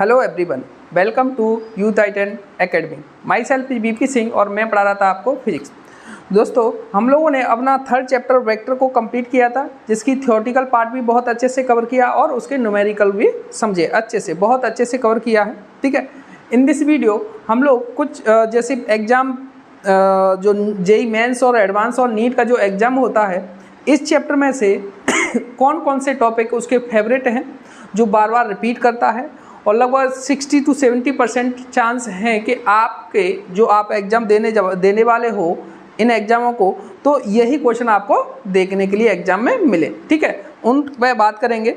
Hello everyone, welcome to youth titan academy. Myself BP Singh और मैं पढ़ा रहा था आपको फिजिक्स। दोस्तों, हम लोगों ने अपना थर्ड चैप्टर वेक्टर को कंप्लीट किया था, जिसकी थियोरेटिकल पार्ट भी बहुत अच्छे से कवर किया और उसके न्यूमेरिकल भी समझे अच्छे से, बहुत अच्छे से कवर किया है। ठीक है, इन दिस वीडियो हम लोग कुछ जैसे एग्ज़ाम जो जेई मेंस और एडवांस और नीट का जो एग्ज़ाम होता है, इस चैप्टर में से कौन कौन से टॉपिक उसके फेवरेट हैं जो बार बार रिपीट करता है, और लगभग 60 to 70% चांस हैं कि आपके जो आप एग्ज़ाम देने वाले हो इन एग्ज़ामों को, तो यही क्वेश्चन आपको देखने के लिए एग्ज़ाम में मिले। ठीक है, उन पर बात करेंगे।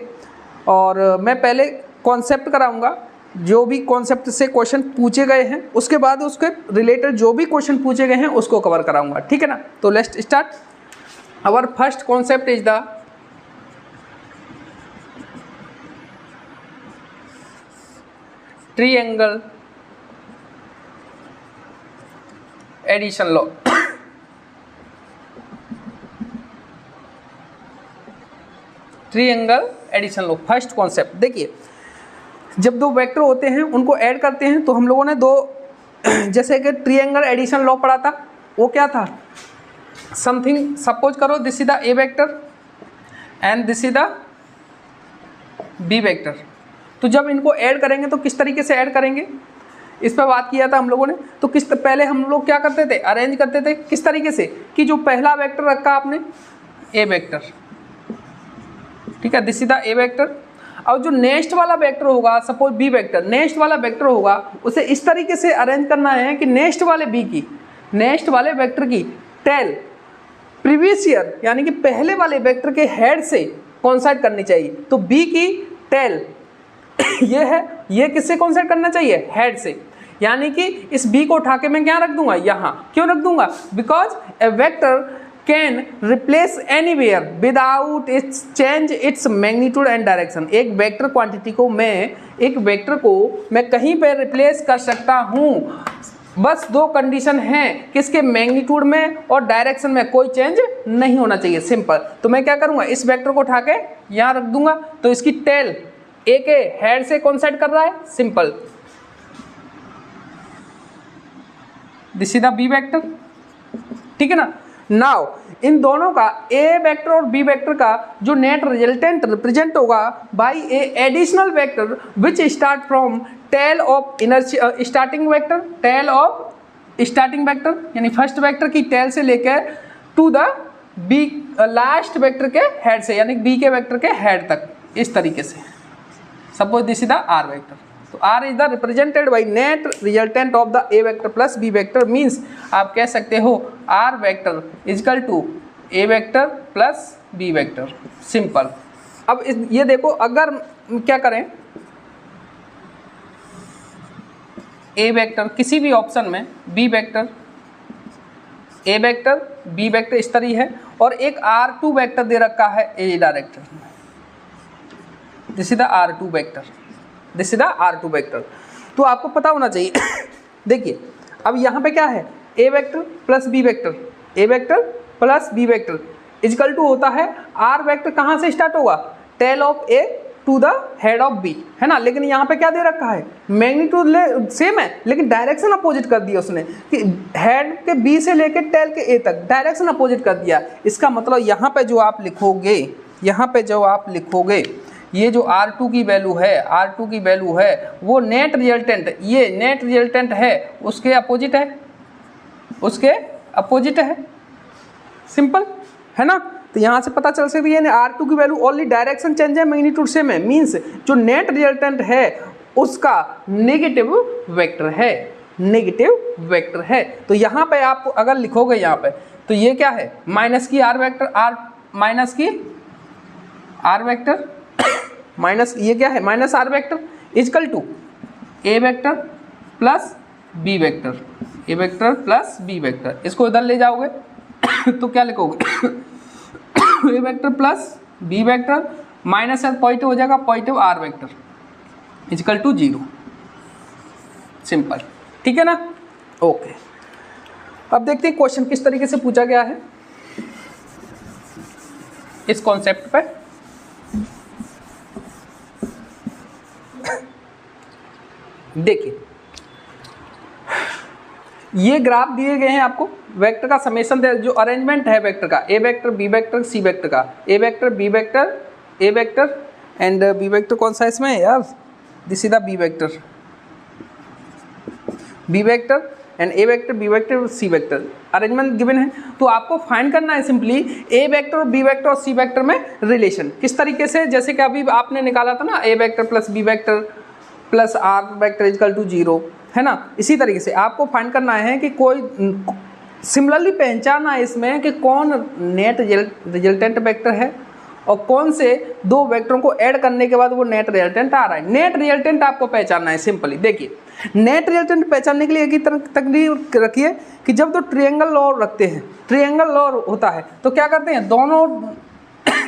और मैं पहले कॉन्सेप्ट कराऊंगा, जो भी कॉन्सेप्ट से क्वेश्चन पूछे गए हैं उसके बाद उसके रिलेटेड जो भी क्वेश्चन पूछे गए हैं उसको कवर कराऊंगा। ठीक है ना, तो let's start. Our first concept is the triangle addition law. Triangle addition law first concept. देखिए, जब दो वेक्टर होते हैं उनको ऐड करते हैं तो हम लोगों ने दो जैसे कि ट्रायंगल एडिशन लॉ पढ़ा था। वो क्या था? समथिंग, सपोज करो this is the A vector and this is the B vector. तो जब इनको ऐड करेंगे तो किस तरीके से ऐड करेंगे, इस पर बात किया था हम लोगों ने। तो पहले हम लोग क्या करते थे, अरेंज करते थे किस तरीके से कि जो पहला वेक्टर रखा आपने ए वेक्टर, ठीक है, this is the A vector, और जो नेक्स्ट वाला वेक्टर होगा सपोज बी वेक्टर, नेक्स्ट वाला वेक्टर होगा उसे इस तरीके से अरेंज करना है कि नेक्स्ट वाले वेक्टर की टेल प्रीवियस ईयर यानी कि पहले वाले वेक्टर के हेड से कोइंसाइड करनी चाहिए। तो बी की टेल ये है, ये किससे कोइंसाइड करना चाहिए? हेड से। यानी कि इस बी को उठा के मैं क्या रख दूंगा? यहाँ। क्यों रख दूंगा? Because A vector can replace anywhere without its change its magnitude and direction. एक वेक्टर क्वांटिटी को मैं कहीं पर रिप्लेस कर सकता हूँ, बस दो कंडीशन हैं, किसके? मैग्नीट्यूड में और डायरेक्शन में कोई चेंज नहीं होना चाहिए, सिंपल। तो मैं क्या करूँगा, इस वेक्टर को उठा के यहाँ रख दूंगा, तो इसकी टेल ए के हेड से कोइंसाइड कर रहा है, simple. This is the B vector, ठीक है ना। नाउ इन दोनों का ए वेक्टर और बी वेक्टर का जो नेट रिजल्टेंट रिप्रेजेंट होगा by A additional vector which start from tail of inertia starting vector, tail of starting vector यानी फर्स्ट वेक्टर की टेल से लेकर to the B last vector के head से, यानी बी के वेक्टर के हेड तक, इस तरीके से। Suppose this is the R vector, तो R is the represented by net resultant of the A vector plus B vector. Means आप कह सकते हो R vector is equal to A vector plus B vector, simple. अब ये देखो, अगर क्या करें, ए वेक्टर किसी भी ऑप्शन में B vector, A vector, B vector इस तरह है, और एक R2 वेक्टर दे रखा है ए director, this is the R2 vector, this is the R2 vector. तो आपको पता होना चाहिए देखिए, अब यहाँ पे क्या है, A vector plus B vector, A vector plus B vector is equal to होता है आर वेक्टर कहाँ से स्टार्ट होगा? Tail of A to the head of B, है ना। लेकिन यहाँ पे क्या दे रखा है? मैग्नीट्यूड सेम है लेकिन डायरेक्शन अपोजिट कर दिया उसने, कि हेड के बी से लेकर टेल के ए तक डायरेक्शन अपोजिट कर दिया। इसका मतलब यहाँ पे जो आप लिखोगे, ये जो R2 की वैल्यू है, वो नेट रिजल्टेंट, ये नेट रिजल्टेंट है, उसके अपोजिट है, सिंपल, है ना। तो यहाँ से पता चल सकती है R2 की वैल्यू ओनली डायरेक्शन चेंज है, मैग्नीट्यूड सेम है, मीन्स जो नेट रिजल्टेंट है उसका नेगेटिव वेक्टर है। तो यहाँ पे आप अगर लिखोगे यहाँ पे, तो ये क्या है? माइनस की आर वेक्टर माइनस ये क्या है? Minus R vector is equal to A vector plus B vector, A vector plus B vector. इसको इधर ले जाओगे तो क्या लिखोगे? A vector plus B vector minus R positive हो जाएगा, positive R vector is equal to 0, simple, ठीक है ना। ओके, अब देखते हैं क्वेश्चन किस तरीके से पूछा गया है इस कॉन्सेप्ट पर। देखिए ये ग्राफ दिए गए हैं आपको, वेक्टर का समेशन जो अरेंजमेंट है वेक्टर का, A vector, B vector, C vector का, A vector, B vector, A vector and B vector कौन सा इसमें यार, this is the B vector, B vector and A vector, B vector, C vector arrangement given है। तो आपको find करना है सिंपली ए वेक्टर और बी वेक्टर और सी वेक्टर में रिलेशन किस तरीके से, जैसे कि अभी आपने निकाला था ना, A vector plus B vector plus R vector equal to 0, है ना। इसी तरीके से आपको फाइंड करना है कि कोई सिमिलरली पहचानना है इसमें कि कौन नेट रिजल्टेंट वेक्टर है और कौन से दो वेक्टरों को ऐड करने के बाद वो नेट रिजल्टेंट आ रहा है। नेट रिजल्टेंट आपको पहचानना है सिंपली। देखिए नेट रिजल्टेंट पहचानने के लिए एक तकनीक रखिए कि जब दो ट्रायंगल लॉ रखते हैं, ट्रायंगल लॉ होता है तो क्या करते हैं, दोनों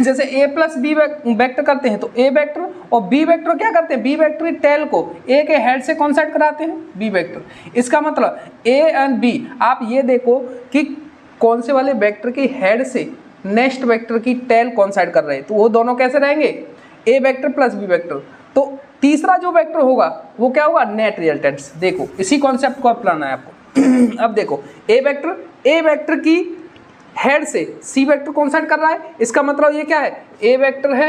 जैसे a प्लस बी वेक्टर करते हैं तो a वेक्टर और b वेक्टर क्या करते हैं, b वेक्टर की टेल को a के हेड से कॉन्सेप्ट कराते हैं b वेक्टर। इसका मतलब a एंड b, आप ये देखो कि कौन से वाले वेक्टर की हेड से नेक्स्ट वेक्टर की टेल कॉन्सेप्ट कर रहे हैं, तो वो दोनों कैसे रहेंगे, a vector plus b vector. तो तीसरा जो वेक्टर होगा वो क्या होगा, नेट रिजल्टेंट्स। देखो इसी कॉन्सेप्ट को अपनाना है आपको। अब देखो a वेक्टर की हेड से सी वेक्टर कॉन्सेप्ट कर रहा है, इसका मतलब ये क्या है, ए वेक्टर है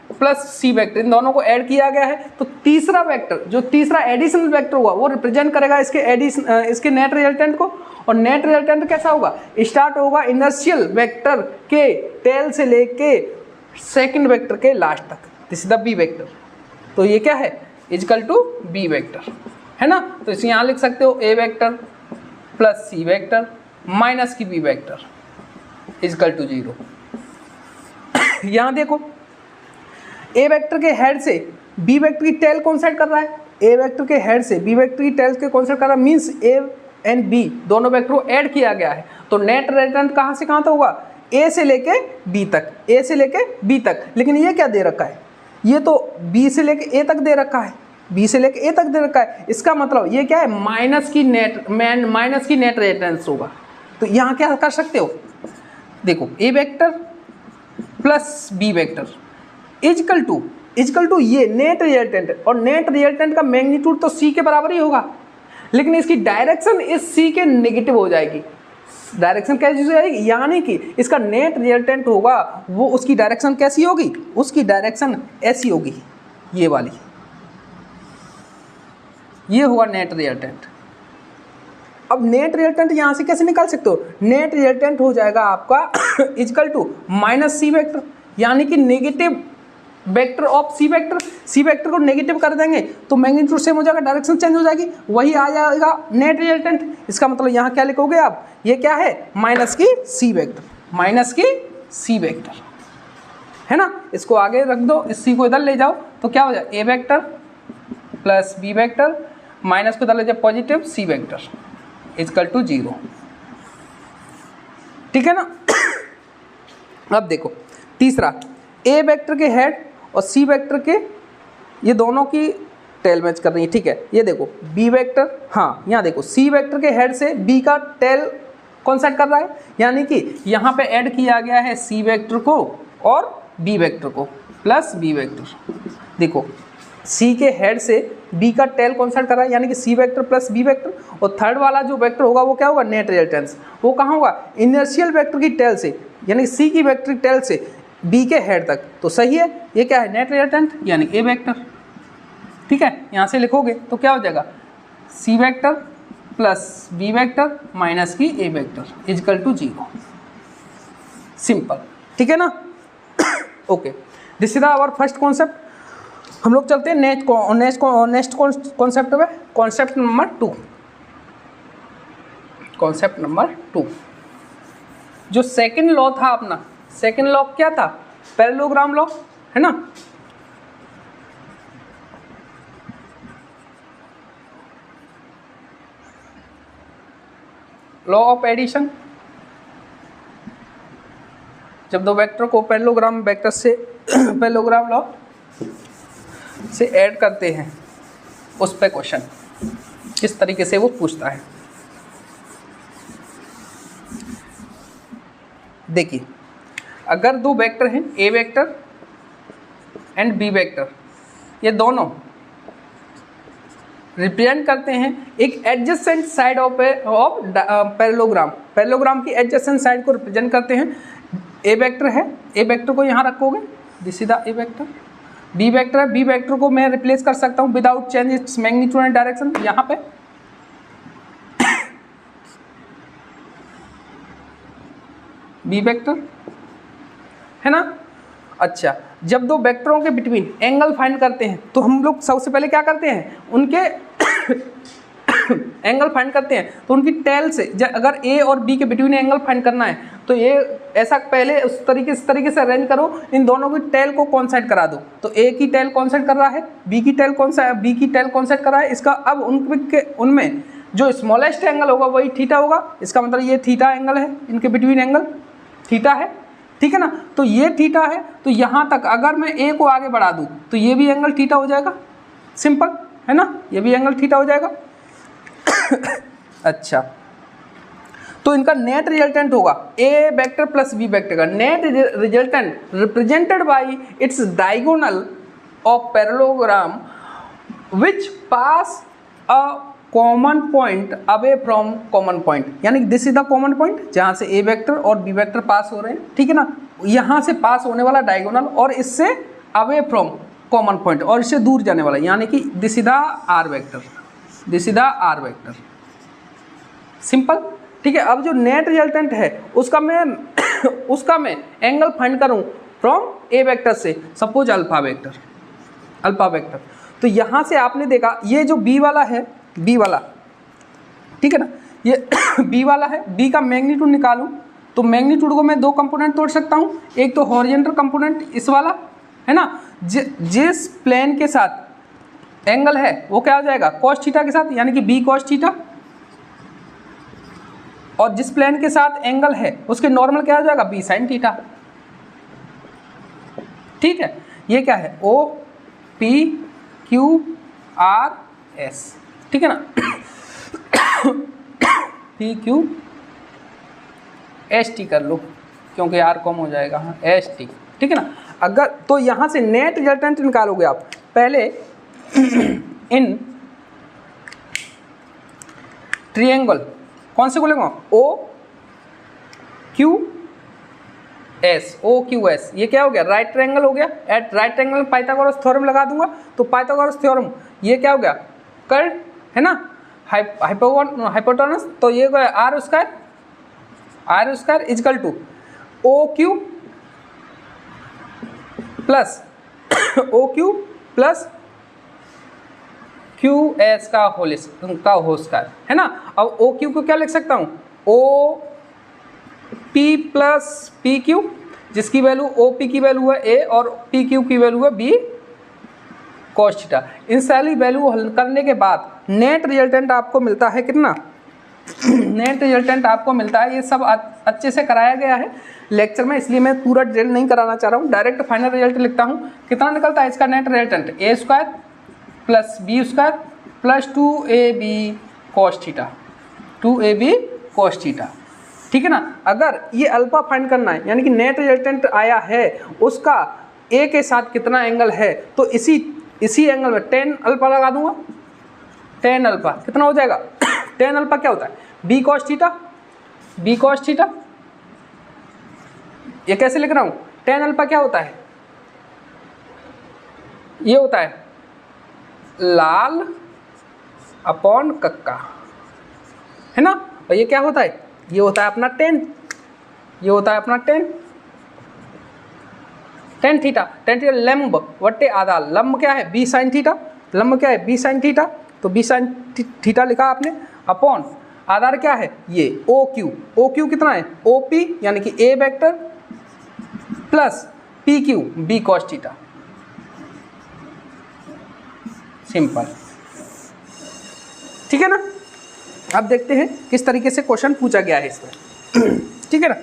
प्लस सी वेक्टर, इन दोनों को ऐड किया गया है। तो तीसरा वेक्टर जो तीसरा एडिशनल वेक्टर हुआ वो रिप्रेजेंट करेगा इसके नेट रिजल्टेंट को। और नेट रिजल्टेंट कैसा होगा, स्टार्ट होगा इनर्शियल वेक्टर के टेल से लेके सेकंड वेक्टर के लास्ट तक, this is the B vector. तो ये क्या है, इक्वल टू बी वेक्टर, है ना। तो इसे यहाँ लिख सकते हो ए vector plus C vector minus की बी वेक्टर इक्वल टू 0। यहाँ देखो ए वेक्टर के हेड से बी वेक्टर की टेल कॉन्सेप्ट कर रहा है, ए वेक्टर के हेड से बी वेक्टर की टेल के कॉन्सेप्ट कर रहा है, मीन्स ए एंड बी दोनों वेक्टर को ऐड किया गया है। तो नेट रिजल्टेंट कहाँ से कहाँ तक होगा, ए से लेके बी तक, ए से लेके बी तक। लेकिन ये क्या दे रखा है, ये तो बी से लेके ए तक दे रखा है, बी से लेके ए तक दे रखा है। इसका मतलब ये क्या है, माइनस की नेट रिजल्टेंस होगा। तो यहाँ क्या कर सकते हो, देखो A vector plus B vector equal to ये नेट रिजल्टेंट, और नेट रिजल्टेंट का मैग्नीट्यूड तो सी के बराबर ही होगा, लेकिन इसकी डायरेक्शन इस सी के नेगेटिव हो जाएगी। डायरेक्शन कैसी हो जाएगी, यानी कि इसका नेट रिजल्टेंट होगा वो उसकी डायरेक्शन कैसी होगी, उसकी डायरेक्शन ऐसी होगी, ये वाली, ये हुआ नेट रिजल्टेंट। अब नेट रिजल्टेंट यहाँ से कैसे निकाल सकते हो, नेट रिजल्टेंट हो जाएगा आपका equal to minus C vector, यानी कि negative vector of C vector. C vector को नेगेटिव कर देंगे तो मैग्नीट्यूड सेम हो जाएगा, डायरेक्शन चेंज हो जाएगी, वही आ जाएगा नेट रिजल्टेंट। इसका मतलब यहाँ क्या लिखोगे आप, ये क्या है, माइनस की सी वेक्टर, माइनस की सी वेक्टर, है ना। इसको आगे रख दो, इस सी को इधर ले जाओ तो क्या हो जाए, A vector plus B vector minus को इधर ले जाओ positive C vector equal to 0, ठीक है ना। अब देखो तीसरा, ए वेक्टर के हेड और सी वेक्टर के ये दोनों की टेल मैच कर रही है, ठीक है। ये देखो बी वेक्टर, हाँ यहाँ देखो सी वेक्टर के हेड से बी का टेल कॉन्सेप्ट कर रहा है, यानी कि यहाँ पे ऐड किया गया है सी वेक्टर को और बी वेक्टर को प्लस बी वेक्टर। देखो सी के हेड से बी का टेल कॉन्सेप्ट कर रहा है, यानी कि सी वेक्टर प्लस बी वेक्टर। और थर्ड वाला जो वेक्टर होगा वो क्या होगा, नेट रिजल्टेंस, वो कहाँ होगा, इनर्शियल वेक्टर की टेल से, यानी कि सी की वेक्टर की टेल से बी के हेड तक। तो सही है, ये क्या है, नेट रिजल्टेंट यानी ए वेक्टर, ठीक है। यहाँ से लिखोगे तो क्या हो जाएगा, C vector plus B vector minus की A vector equal to 0, simple, ठीक है ना। Okay, this is our first concept. हम लोग चलते हैं नेक्स्ट कॉन्सेप्ट में, कॉन्सेप्ट नंबर 2। कॉन्सेप्ट नंबर 2 जो सेकंड लॉ था अपना, सेकंड लॉ क्या था, पैरेललोग्राम लॉ, है ना। लॉ ऑफ एडिशन, जब दो वेक्टर को पैरेललोग्राम वेक्टर से पैरेललोग्राम लॉ से ऐड करते हैं, उस पे क्वेश्चन किस तरीके से वो पूछता है। देखिए अगर दो वेक्टर हैं, ए वेक्टर एंड बी वेक्टर, ये दोनों रिप्रेजेंट करते हैं एक adjacent side of parallelogram. Parallelogram की एडजेसेंट साइड को रिप्रेजेंट करते हैं। ए वेक्टर है, ए वेक्टर को यहाँ रखोगे, this is the A vector. B vector है, बी वेक्टर को मैं रिप्लेस कर सकता हूँ without change its magnitude and direction, यहाँ पे बी वेक्टर है ना। अच्छा, जब दो वेक्टरों के बिटवीन एंगल फाइंड करते हैं तो हम लोग सबसे पहले क्या करते हैं, उनके एंगल फाइंड करते हैं तो उनकी टेल से, अगर ए और बी के बिटवीन एंगल फाइंड करना है तो ये ऐसा पहले इस तरीके से अरेंज करो, इन दोनों की टेल को कॉन्साइड करा दो। तो ए की टेल कॉन्साइड कर रहा है, बी की टेल कॉन्साइड कर रहा है। इसका अब उनमें जो स्मॉलेस्ट एंगल होगा वही थीटा होगा। इसका मतलब ये थीटा एंगल है, इनके बिटवीन एंगल थीटा है, ठीक है ना। तो ये थीटा है, तो यहाँ तक अगर मैं ए को आगे बढ़ा दूँ तो ये भी एंगल थीटा हो जाएगा, सिंपल है ना, ये भी एंगल थीटा हो जाएगा। अच्छा, तो इनका नेट रिजल्टेंट होगा A vector plus B vector का net resultant represented by its diagonal of parallelogram which pass a common point away from common point, यानी this is the common point जहाँ से ए वेक्टर और B vector पास हो रहे हैं, ठीक है ना। यहाँ से पास होने वाला डायगोनल और इससे अवे फ्रॉम कॉमन पॉइंट और इससे दूर जाने वाला, यानी कि this is the R vector, this is the R vector, simple, ठीक है। अब जो नेट रिजल्टेंट है उसका मैं एंगल फाइंड करूं फ्रॉम ए वेक्टर से, सपोज अल्फा वेक्टर। तो यहाँ से आपने देखा ये जो बी वाला है, बी वाला, ठीक है ना, ये बी वाला है, बी का मैग्नीट्यूड निकालूं तो मैग्नीट्यूड को मैं दो कंपोनेंट तोड़ सकता हूँ। एक तो हॉरिजॉन्टल कंपोनेंट इस वाला है ना, जिस प्लेन के साथ एंगल है वो क्या हो जाएगा, कॉस थीटा के साथ, यानी कि बी कॉस थीटा, और जिस प्लेन के साथ एंगल है उसके नॉर्मल क्या हो जाएगा, बी साइन थीटा, ठीक है। ये क्या है, O P Q R S, ठीक है ना, पी क्यू एस टी कर लो क्योंकि आर कम हो जाएगा, हाँ एस टी, ठीक है ना। अगर तो यहाँ से नेट रिजल्टेंट निकालोगे आप पहले इन ट्रायंगल, कौन से बोलेगा, O Q S, O Q S, ये क्या हो गया, राइट ट्रायंगल हो गया। At right triangle Pythagoras theorem लगा दूंगा तो पाइथागोरस थ्योरम ये क्या हो गया, कर्ल है ना, हाइपोटेनस, तो ये R square is equal to O Q plus Q S का होल स्क्वायर है ना। अब ओ क्यू को क्या लिख सकता हूँ, O P plus P Q, जिसकी वैल्यू ओ पी की वैल्यू है ए और पी क्यू की वैल्यू है बी कॉस थीटा। इन सारी वैल्यू हल करने के बाद नेट रिजल्टेंट आपको मिलता है कितना, नेट रिजल्टेंट आपको मिलता है, ये सब अच्छे से कराया गया है लेक्चर में, इसलिए मैं पूरा डिटेल नहीं कराना चाह रहा हूँ, डायरेक्ट फाइनल रिजल्ट लिखता हूँ। कितना निकलता है इसका net resultant, A square plus B square plus 2ab cos theta, 2ab cos theta, ठीक है ना। अगर ये अल्फा फाइंड करना है, यानी कि नेट रिजल्टेंट आया है उसका ए के साथ कितना एंगल है, तो इसी एंगल में tan अल्फा लगा दूंगा, tan अल्फा कितना हो जाएगा, tan अल्फा क्या होता है, b cos थीटा, ये कैसे लिख रहा हूँ, tan अल्फा क्या होता है, ये होता है लाल अपॉन कक्का, है ना। और ये क्या होता है, ये होता है अपना tan, ये होता है अपना tan थीटा, लंब वट्टे आधा, लंब क्या है, बी साइन थीटा, लंब क्या है, बी साइन थीटा, तो बी साइन थीटा लिखा आपने, अपॉन आधार क्या है, ये ओ क्यू कितना है, ओ पी यानी कि A vector plus P Q B cos theta, simple, ठीक है ना। अब देखते हैं किस तरीके से क्वेश्चन पूछा गया है इसमें, ठीक है ना।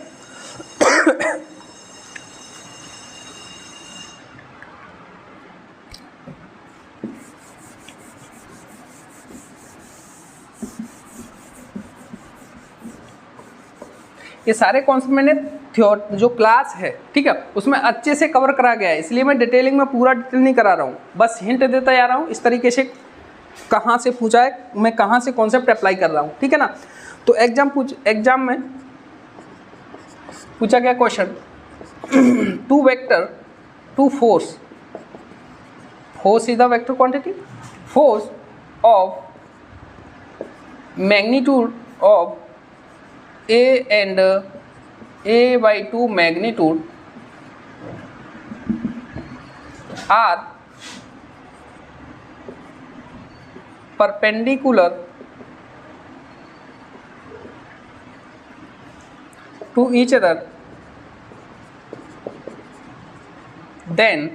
ये सारे कॉन्सेप्ट मैंने जो क्लास है, ठीक है, उसमें अच्छे से कवर करा गया है, इसलिए मैं डिटेलिंग में पूरा डिटेल नहीं करा रहा हूँ, बस हिंट देता जा रहा हूँ। इस तरीके से कहाँ से पूछा है, मैं कहाँ से कॉन्सेप्ट अप्लाई कर रहा हूँ, ठीक है ना। तो एग्जाम में पूछा गया question, two vector, two force is the vector quantity, force of magnitude of A and A/2 magnitude are perpendicular to each other, then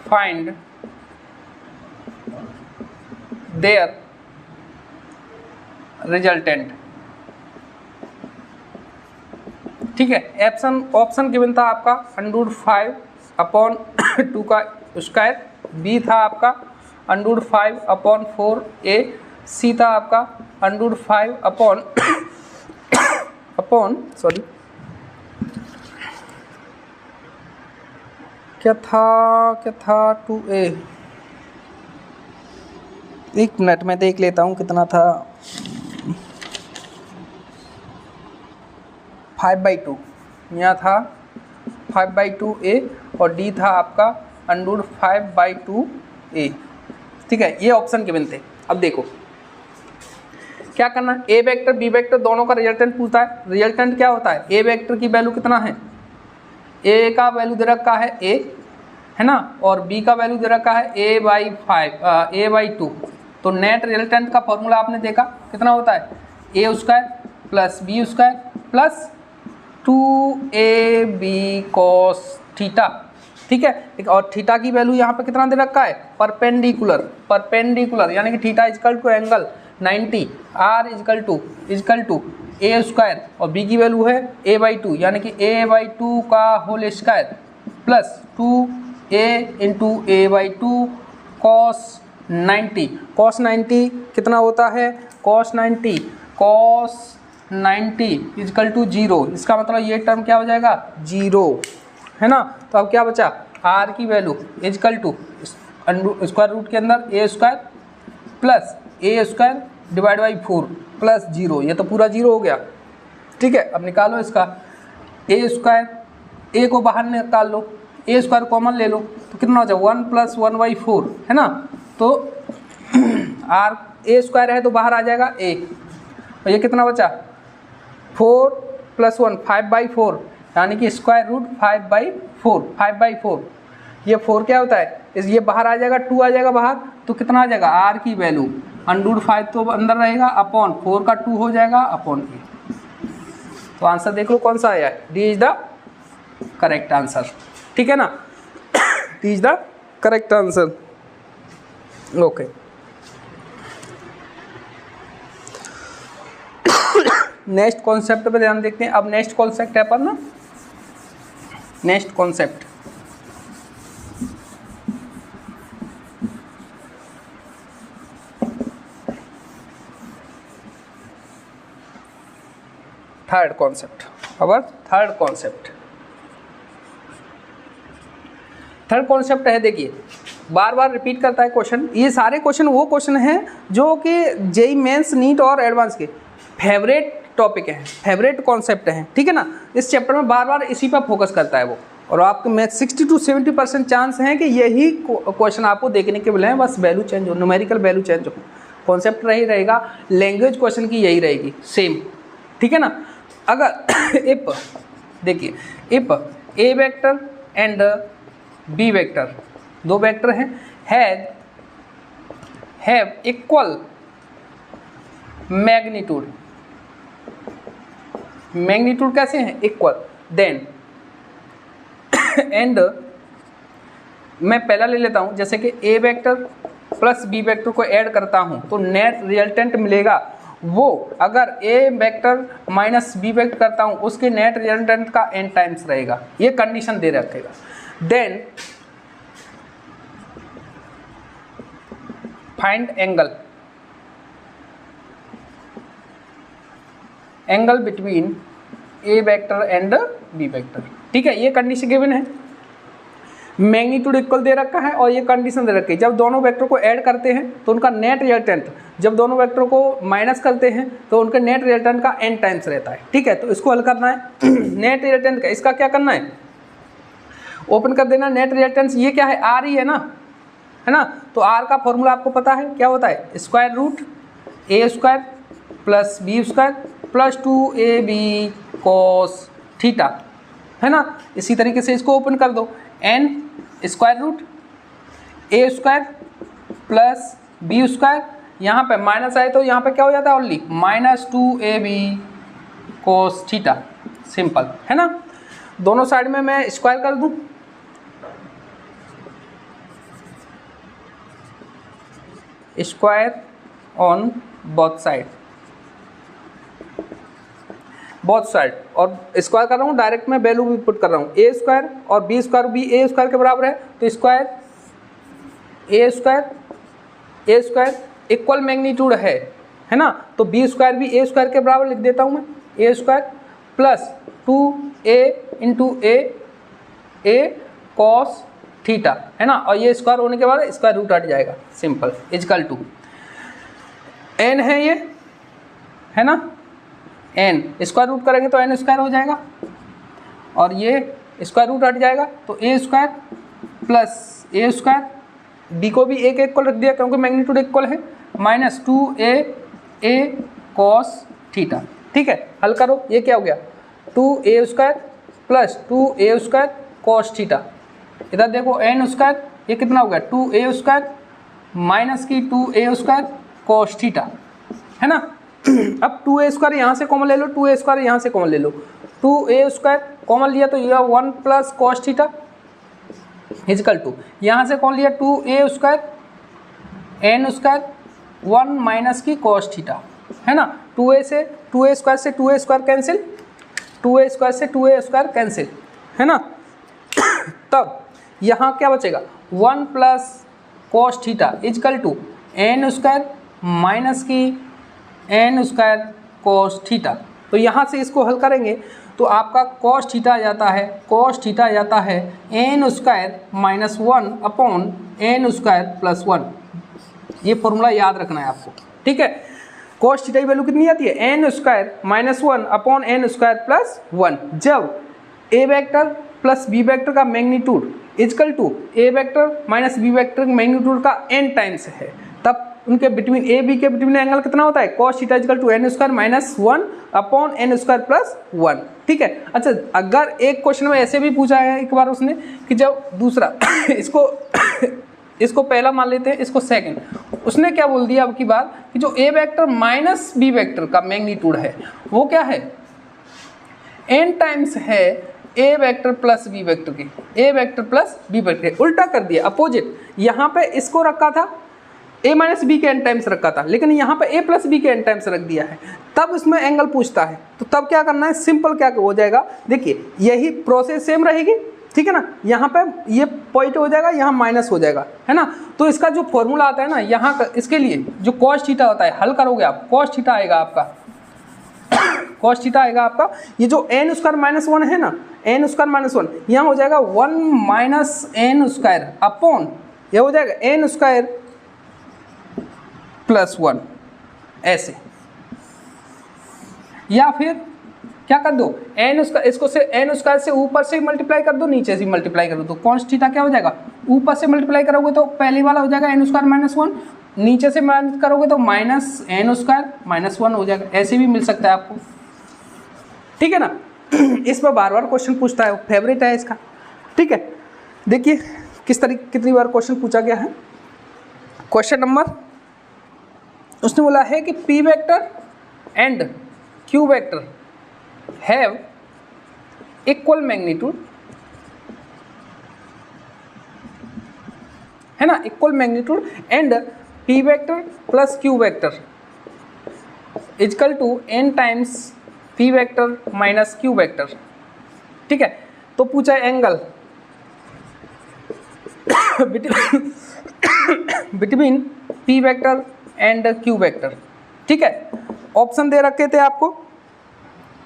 find their resultant. ठीक है, ऑप्शन गिवन था आपका √5/2 का स्क्वायर, बी था आपका √5/4a, सी था आपका √5 क्या था 2a। एक मिनट में देख लेता हूँ कितना था, 5/2 यहाँ था 5/2a और डी था आपका √5/2a। ठीक है, ये ऑप्शन गिवन थे। अब देखो क्या करना, ए वेक्टर बी वेक्टर दोनों का रिजल्टेंट पूछता है। रिजल्टेंट क्या होता है, ए वेक्टर की वैल्यू कितना है, ए का वैल्यू दे रखा है ए, है ना, और बी का वैल्यू दे रखा है A/2। तो नेट रिजल्टेंट का फॉर्मूला आपने देखा कितना होता है, A² plus B² plus 2AB cos theta. ठीक है, और थीटा की वैल्यू यहाँ पे कितना दे रखा है, परपेंडिकुलर, यानी कि theta is equal to angle 90, R is equal to A² और B की वैल्यू है A/2, यानी कि A/2 का whole square plus 2A into A/2 cos 90 कितना होता है, cos 90 इजकल टू 0। इसका मतलब ये टर्म क्या हो जाएगा, 0, है ना। तो अब क्या बचा, R की value is equal to square root के अंदर A² plus A² divide by 4 plus 0, ये तो पूरा 0 हो गया। ठीक है, अब निकालो इसका A², A को बाहर निकाल लो, A² कॉमन ले लो तो कितना हो जाएगा 1 + 1/4, है ना। तो R A² है तो बाहर आ जाएगा A, और ये कितना बचा 4 + 1 5/4, यानी कि स्क्वायर रूट 5/4। ये 4 क्या होता है, ये बाहर आ जाएगा, 2 आ जाएगा बाहर, तो कितना आ जाएगा, R की वैल्यू √5 तो अंदर रहेगा, अपॉन 4 का 2 हो जाएगा अपॉन A। तो आंसर देख लो कौन सा आया है, D is the correct answer. ठीक है ना, D is the correct answer. Okay, next concept पे ध्यान देखते हैं। अब नेक्स्ट कॉन्सेप्ट है अपन ना, next concept third concept. Our third concept है, देखिए बार बार रिपीट करता है क्वेश्चन। ये सारे क्वेश्चन वो क्वेश्चन हैं जो कि जेईई मेंस, नीट और एडवांस के फेवरेट टॉपिक हैं, फेवरेट कॉन्सेप्ट हैं। ठीक है ना, इस चैप्टर में बार बार इसी पर फोकस करता है वो, और आपके में 60 to 70% चांस हैं कि यही क्वेश्चन आपको देखने के मिले हैं, बस वैल्यू चेंज हो, न्यूमेरिकल वैल्यू चेंज हो, कॉन्सेप्ट रही रहेगा, लैंग्वेज क्वेश्चन की यही रहेगी सेम। ठीक है ना, अगर इफ देखिए, if A vector and B vector, दो वेक्टर हैं, हैव इक्वल मैग्नीट्यूड कैसे हैं, इक्वल, देन एंड मैं पहला ले लेता हूं, जैसे कि A vector plus B vector को ऐड करता हूं तो नेट रिजल्टेंट मिलेगा, वो अगर A vector minus B vector करता हूं उसके नेट रिजल्टेंट का n टाइम्स रहेगा, ये कंडीशन दे रखेगा। Then find angle between A vector and B vector. ठीक है, ये कंडीशन गिवन है। मैग्नीट्यूड इक्वल दे रखा है और ये कंडीशन दे रखी है, जब दोनों वेक्टर को ऐड करते हैं तो उनका नेट रिजल्टेंट, जब दोनों वेक्टर को माइनस करते हैं तो उनके नेट रिजल्टेंट का n टाइम्स रहता है। ठीक है, तो इसको हल करना है नेट रिजल्टेंट का, इसका क्या करना है, ओपन कर देना। नेट रिजल्टेंट ये क्या है, r ही है ना, तो r का फॉर्मूला आपको पता है क्या होता है, square root a square plus b square plus 2ab cos theta, है ना। इसी तरीके से इसको ओपन कर दो, n square root a square plus b square, यहाँ पे माइनस आए तो यहाँ पे क्या हो जाता है only minus 2ab cos theta, simple है ना। दोनों साइड में मैं स्क्वायर कर दूं, स्क्वायर ऑन बोथ साइड, और स्क्वायर कर रहा हूँ, डायरेक्ट मैं वैल्यू भी पुट कर रहा हूँ, ए स्क्वायर और बी स्क्वायर भी ए स्क्वायर के बराबर है, तो square A square equal magnitude है ना, तो बी स्क्वायर भी ए स्क्वायर के बराबर लिख देता हूँ मैं, ए स्क्वायर प्लस 2a इंटू ए कॉस थीटा, है ना, और ये स्क्वायर होने के बाद स्क्वायर रूट हट जाएगा, सिंपल, इजकल टू n है ये, है ना, n स्क्वायर रूट करेंगे तो n स्क्वायर हो जाएगा और ये स्क्वायर रूट हट जाएगा, तो a square plus a square, b को भी एक इक्वल रख दिया क्योंकि मैग्नीट्यूड इक्वल है, माइनस 2a cos थीटा। ठीक है, हल करो, ये क्या हो गया 2a square plus 2a square cos theta, इधर देखो n स्क्वायर, ये कितना हो गया 2a स्क्वायर माइनस की 2a स्क्वायर cos थीटा, है ना। अब 2a स्क्वायर यहाँ से कॉमन ले लो, 2a स्क्वायर यहाँ से कॉमन ले लो, 2a स्क्वायर कॉमन लिया तो यह 1 plus cos theta is equal to, यहाँ से कॉमन लिया 2a square n square 1 minus की cos थीटा, है ना। 2a स्क्वायर से 2a square cancel, 2a square से 2a स्क्वायर कैंसिल, है ना। तब यहाँ क्या बचेगा 1 plus cos theta is equal to n square minus की n स्क्वायर cos थीटा। तो यहाँ से इसको हल करेंगे तो आपका cos थीटा आ जाता है n square minus 1 upon n square plus 1, ये फॉर्मूला याद रखना है आपको। ठीक है, cos थीटा की वैल्यू कितनी आती है n square minus 1 upon n square plus 1, जब a vector plus b vector का magnitude equal to a vector minus b vector magnitude का n टाइम्स है, तब उनके बिटवीन ए बी के बिटवीन एंगल कितना होता है cos theta is equal to n square minus 1 upon n square plus 1। ठीक है, अच्छा अगर एक क्वेश्चन में ऐसे भी पूछा है एक बार उसने कि जब दूसरा इसको पहला मान लेते हैं, इसको सेकंड, उसने क्या बोल दिया अब की बार कि जो a vector minus b vector का मैग्नीट्यूड है वो क्या है n टाइम्स है a vector plus b vector की, a vector plus b vector, उल्टा कर दिया, अपोजिट। यहाँ पे इसको रखा था a माइनस बी के n टाइम्स रखा था, लेकिन यहाँ पे a प्लस बी के n टाइम्स रख दिया है, तब इसमें एंगल पूछता है, तो तब क्या करना है, सिंपल क्या हो जाएगा, देखिए यही प्रोसेस सेम रहेगी, ठीक है ना। यहाँ पे ये पॉजिटिव हो जाएगा, यहाँ माइनस हो जाएगा, है ना। तो इसका जो फॉर्मूला आता है ना यहाँ का, इसके लिए जो cos थीटा होता है, हल करोगे आप cos थीटा आएगा आपका cos थीटा आएगा आपका, ये जो n स्क्वायर माइनस 1 है ना, n स्क्वायर माइनस 1, यहाँ हो जाएगा 1 माइनस n स्क्वायर अपॉन, ये हो जाएगा n स्क्वायर प्लस 1, ऐसे, या फिर क्या कर दो n स्क्वायर, इसको से n स्क्वायर से ऊपर से मल्टीप्लाई कर दो, नीचे से मल्टीप्लाई कर दो, तो cos थीटा क्या हो जाएगा, ऊपर से मल्टीप्लाई करोगे तो पहले वाला हो जाएगा n स्क्वायर माइनस 1, नीचे से माइनस करोगे तो माइनस n स्क्वायर माइनस 1 हो जाएगा, ऐसे भी मिल सकता है आपको। ठीक है ना, इस पर बार बार क्वेश्चन पूछता है, फेवरेट है इसका। ठीक है, देखिए किस तरीके कितनी बार क्वेश्चन पूछा गया है। क्वेश्चन नंबर, उसने बोला है कि p vector and q vector have equal magnitude, है ना, equal magnitude and p vector plus q vector is equal to n times p vector minus q vector. ठीक है, तो पूछा है angle between p vector and q vector. ठीक है, option दे रखे थे आपको,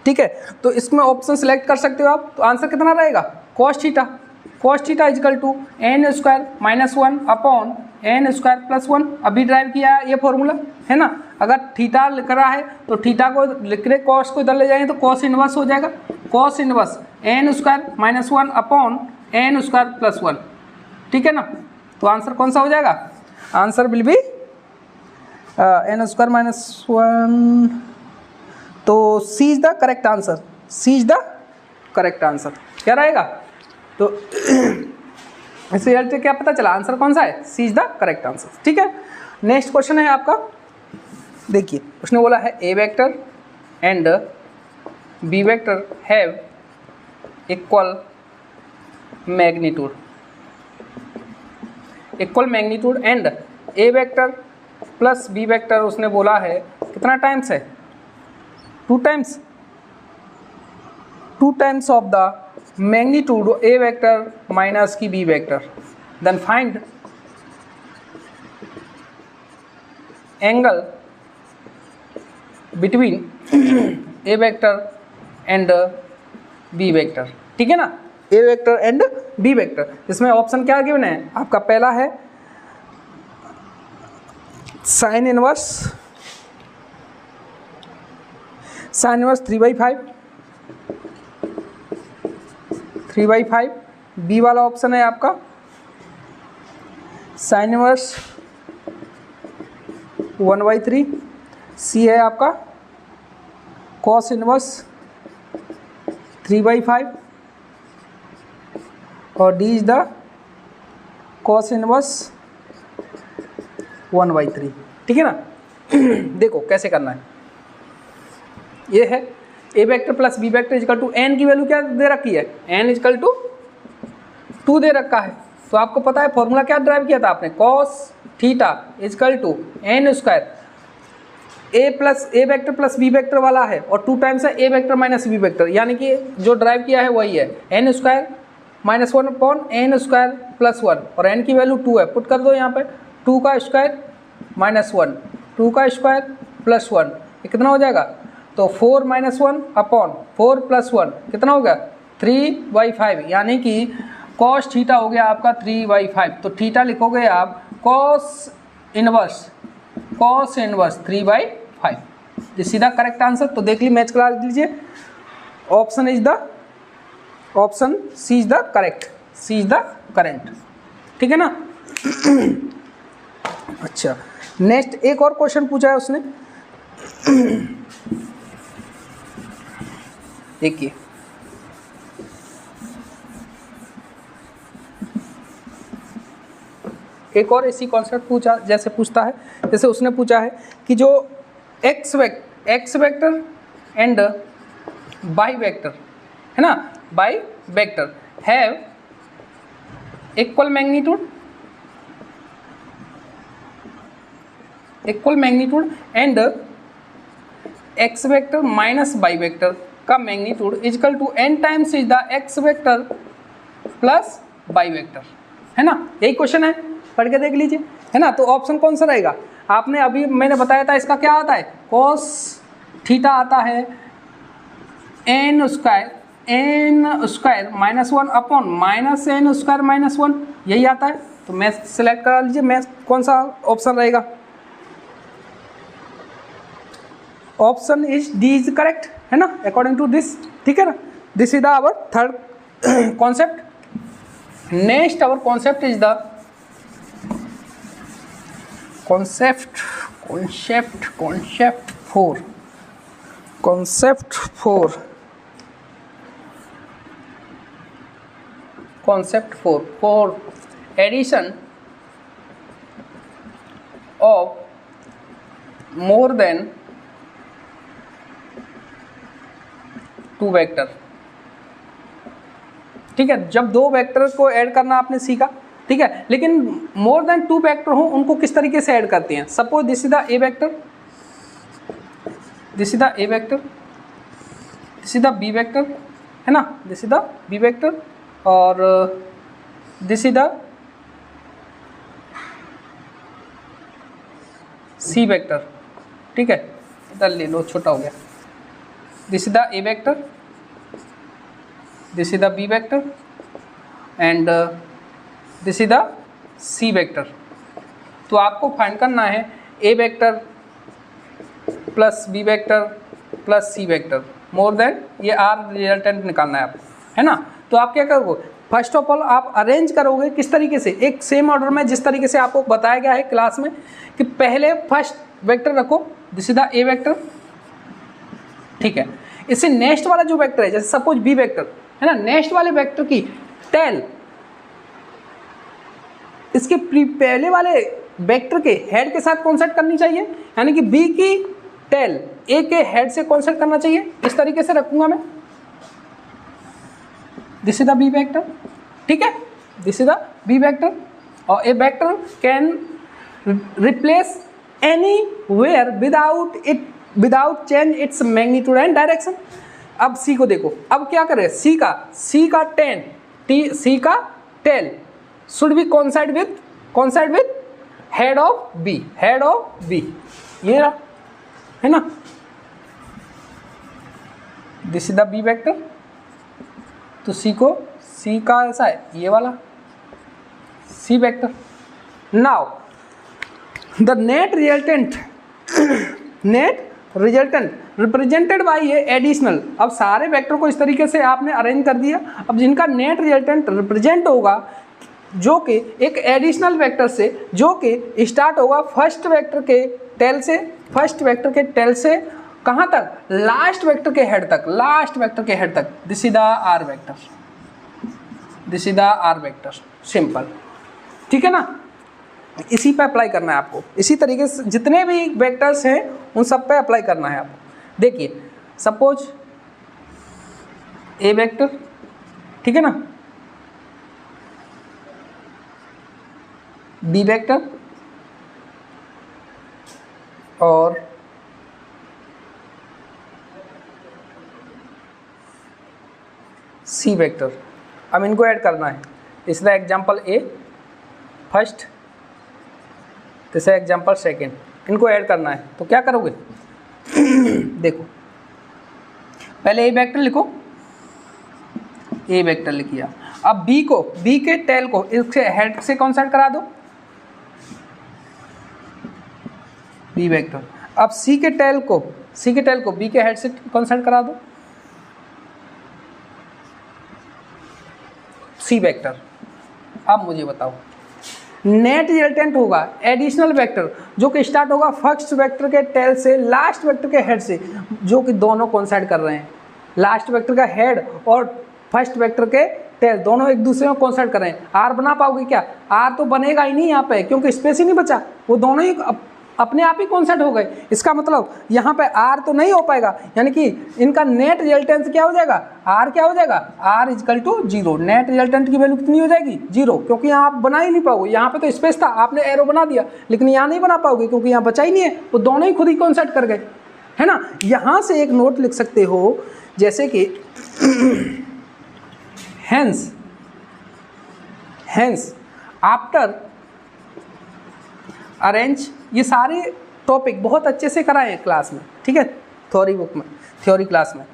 ठीक है, तो इसमें ऑप्शन सेलेक्ट कर सकते हो आप, तो आंसर कितना रहेगा cos theta, cos theta is equal to N square minus one upon N square plus one. अभी ड्राइव किया है ये फॉर्मूला, है ना। अगर थीटा लिख रहा है तो थीटा को लिख रहे कॉस को इधर ले जाएंगे तो कॉस इनवर्स हो जाएगा, cos inverse N square minus one upon N square plus one, ठीक है ना। तो आंसर कौन सा हो जाएगा, answer will be N square minus one. तो C is the correct answer, C is the correct answer. क्या रहेगा, तो इस रिजल्ट से क्या पता चला, आंसर कौन सा है, सी इज द करेक्ट आंसर, ठीक है। नेक्स्ट क्वेश्चन है आपका, देखिए उसने बोला है A vector and B vector have equal magnitude, equal magnitude and A vector plus B vector उसने बोला है कितना टाइम्स है, two times of the magnitude A vector minus की B vector. Then find angle between A vector and B vector, ठीक है ना। A vector and B vector, इसमें ऑप्शन क्या गिवन है आपका, पहला है साइन इनवर्स 3/5, बी वाला ऑप्शन है आपका साइन इनवर्स 1/3, सी है आपका कॉस इनवर्स 3/5 और D is the cos inverse 1/3, ठीक है ना। देखो कैसे करना है, ये है A vector plus B vector is equal to N की वैल्यू क्या दे रखी है, एन इजकल टू 2 दे रखा है। तो आपको पता है फॉर्मूला क्या ड्राइव किया था आपने, cos theta is equal to N square, A vector plus B vector वाला है और 2 टाइम्स है A vector minus B vector, यानी कि जो ड्राइव किया है वही है N square minus one upon N square plus one, और एन की वैल्यू 2 है, पुट कर दो यहाँ पे 2 का स्क्वायर माइनस 1, 2 का स्क्वायर प्लस 1, ये कितना हो जाएगा, तो 4 माइनस 1 अपॉन 4 प्लस 1 कितना हो गया 3/5, यानी कि कॉस थीटा हो गया आपका 3/5। तो थीटा लिखोगे आप cos inverse 3/5, this is the correct answer. तो देख ली, मैच करा लीजिए, option is the option C is the correct, C is the correct, ठीक है ना। अच्छा, नेक्स्ट एक और क्वेश्चन पूछा है उसने, देखिए एक और इसी कॉन्सेप्ट पूछा, जैसे पूछता है, जैसे उसने पूछा है कि जो X vector and Y vector है ना, Y vector have equal magnitude and X vector minus Y vector का magnitude equal to n times is the X vector plus Y vector, है ना। यही क्वेश्चन है, पढ़ के देख लीजिए, है ना। तो ऑप्शन कौन सा रहेगा, आपने अभी मैंने बताया था इसका क्या आता है, कॉस थीटा आता है N square minus 1 upon minus N square minus 1, यही आता है। तो मैथ सेलेक्ट करा लीजिए, मैथ कौन सा ऑप्शन रहेगा, option is D is correct, है ना, अकॉर्डिंग टू दिस, ठीक है ना। This is the our third concept. Next our concept is the concept 4 for addition of more than 2 vector, ठीक है। जब 2 वेक्टर को ऐड करना आपने सीखा, ठीक है, लेकिन मोर देन 2 वेक्टर हो उनको किस तरीके से ऐड करते हैं। Suppose this is the A vector, this is the A vector, this is the B vector, है ना, this is the B vector और this is the C vector, ठीक है, इधर ले लो, छोटा हो गया। This is the A vector, this is the B vector and this is the C vector. तो आपको फाइंड करना है A vector plus B vector plus C vector more than ये आर रिजल्टेंट निकालना है आपको, है ना। तो आप क्या करोगे, फर्स्ट ऑफ ऑल आप अरेंज करोगे किस तरीके से, एक सेम ऑर्डर में जिस तरीके से आपको बताया गया है क्लास में कि पहले फर्स्ट वेक्टर रखो, this is the A vector, ठीक है। इससे नेक्स्ट वाला जो वेक्टर है, जैसे सपोज बी वेक्टर है ना, नेक्स्ट वाले वेक्टर की टेल इसके पहले वाले वेक्टर के हेड के साथ कॉन्सेट करनी चाहिए, यानी कि बी की टेल ए के हेड से कॉन्सेट करना चाहिए। इस तरीके से रखूंगा मैं, this is the B vector, ठीक है, this is the B vector. और A vector can replace anywhere without change its magnitude and direction. अब सी को देखो, अब क्या करें, सी का tail should be coincide with head of B, ये रहा, है ना, this is the B vector. तो सी का ऐसा है, ये वाला C vector. Now the net resultant represented by A additional. अब सारे वेक्टर को इस तरीके से आपने अरेंज कर दिया। अब जिनका नेट रिजल्टेंट रिप्रेजेंट होगा जो कि एक एडिशनल वेक्टर से, जो कि स्टार्ट होगा फर्स्ट वेक्टर के टेल से कहाँ तक, लास्ट वेक्टर के हेड तक, this is the R vector, simple, ठीक है ना। इसी पे अप्लाई करना है आपको, इसी तरीके से जितने भी वेक्टर्स हैं उन सब पे अप्लाई करना है आपको। देखिए सपोज ए वेक्टर, ठीक है ना, बी वेक्टर और सी वेक्टर। अब इनको ऐड करना है। इसका एग्जाम्पल ए फर्स्ट, जैसे एग्जाम्पल सेकेंड, इनको ऐड करना है। तो क्या करोगे देखो, पहले ए वेक्टर लिखो, ए वेक्टर लिखिए। अब बी के टेल को इसके हेड से कॉन्सेट करा दो, बी वेक्टर। अब सी के टेल को बी के हेड से कॉन्सेट करा दो, सी वेक्टर। अब मुझे बताओ, नेट रिजल्टेंट होगा एडिशनल वेक्टर जो कि स्टार्ट होगा फर्स्ट वेक्टर के टेल से लास्ट वेक्टर के हेड से, जो कि दोनों कोइंसाइड कर रहे हैं। लास्ट वेक्टर का हेड और फर्स्ट वेक्टर के टेल दोनों एक दूसरे में कोइंसाइड कर रहे हैं। आर बना पाओगे क्या, आर तो बनेगा ही नहीं यहाँ पे, क्योंकि स्पेस ही नहीं बचा, वो दोनों ही अपने आप ही कॉन्सेट हो गए। इसका मतलब यहाँ पे आर तो नहीं हो पाएगा, यानी कि इनका नेट रिजल्टेंट क्या हो जाएगा, आर क्या हो जाएगा, R is equal to 0। Net resultant की वैल्यू कितनी हो जाएगी, 0, क्योंकि यहाँ आप बना ही नहीं पाओगे। यहाँ पे तो स्पेस था, आपने एरो बना दिया, लेकिन यहाँ नहीं बना पाओगे क्योंकि यहाँ बचा ही नहीं है, वो दोनों ही खुद ही कॉन्सेट कर गए, है ना। यहाँ से एक नोट लिख सकते हो, जैसे कि हेंस आफ्टर अरेंज, ये सारे टॉपिक बहुत अच्छे से कराए हैं क्लास में, ठीक है, थ्योरी क्लास में।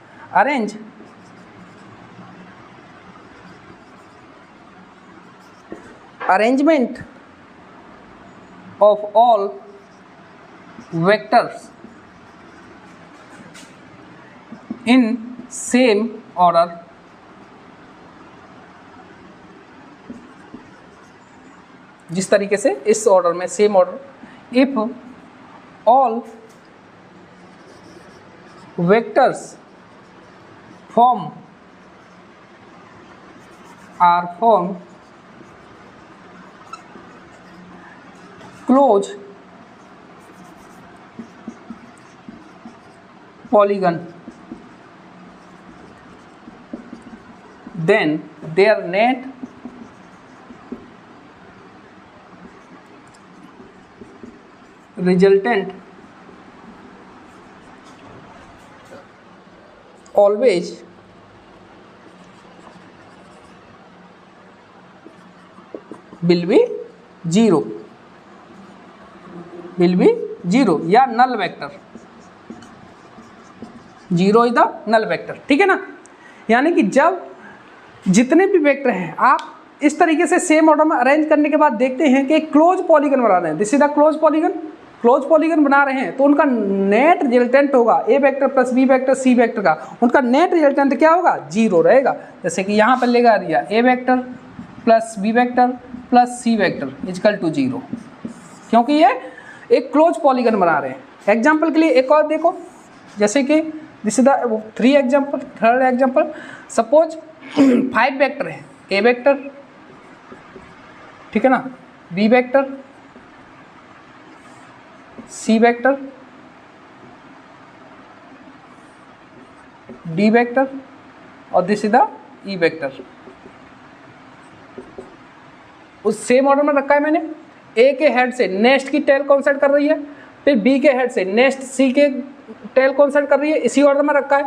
Arrangement of all vectors in same order, जिस तरीके से इस ऑर्डर में, same order, if all vectors are form close polygon, then their net resultant always will be 0, या null vector, 0 is the null vector, ठीक है ना। यानी कि जब जितने भी वेक्टर हैं आप इस तरीके से सेम ऑर्डर में अरेंज करने के बाद देखते हैं कि क्लोज पॉलीगन बना रहे हैं, this is the close polygon, close polygon बना रहे हैं, तो उनका नेट रिजल्टेंट होगा A vector plus B vector C vector का, उनका नेट रिजल्टेंट क्या होगा, 0 रहेगा। जैसे कि यहाँ पर लेगा दिया A vector plus B vector plus C vector is equal to 0, क्योंकि ये एक क्लोज पॉलीगन बना रहे हैं। एग्जाम्पल के लिए एक और देखो, जैसे कि this is the 3 example, third example, suppose 5 vector है, ए वेक्टर, ठीक है ना, B vector, C vector, D vector और this is the E vector. उस सेम ऑर्डर में रखा है मैंने। ए के हेड से नेक्स्ट की टेल कॉन्सेप्ट कर रही है, फिर बी के हेड से नेक्स्ट सी के टेल कॉन्सेप्ट कर रही है, इसी ऑर्डर में रखा है।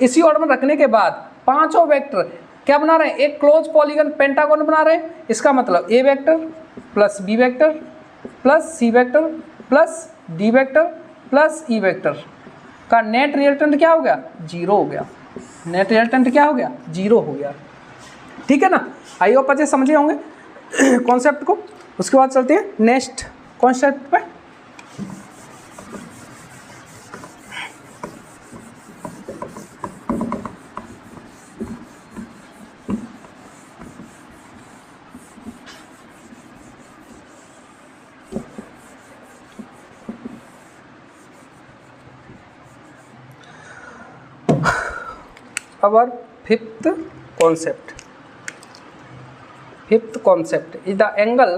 इसी ऑर्डर में रखने के बाद पांचों वेक्टर क्या बना रहे हैं, एक क्लोज पॉलीगन पेंटागन बना रहे हैं। इसका मतलब A vector plus B vector plus C vector plus D vector plus E vector का नेट रिजल्टेंट क्या हो गया, 0 हो गया। नेट रिजल्टेंट क्या हो गया, 0 हो गया। ठीक है ना, आई होप अच्छे समझे होंगे कॉन्सेप्ट को। उसके बाद चलते हैं नेक्स्ट कॉन्सेप्ट पे। Our fifth concept is the angle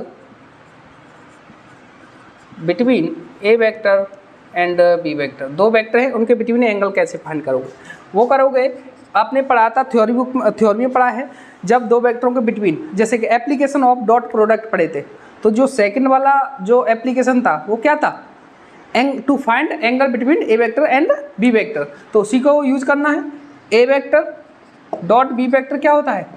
between a vector and b vector। दो वेक्टर हैं, उनके बिटवीन एंगल कैसे फाइंड करोगे, वो करोगे। आपने पढ़ा था थ्योरी में पढ़ा है, जब दो वेक्टरों के बिटवीन, जैसे कि एप्लीकेशन ऑफ डॉट प्रोडक्ट पढ़े थे, तो जो सेकंड वाला जो एप्लीकेशन था वो क्या था, to find angle between A vector and B vector. तो उसी को यूज करना है। A vector dot B vector क्या होता है,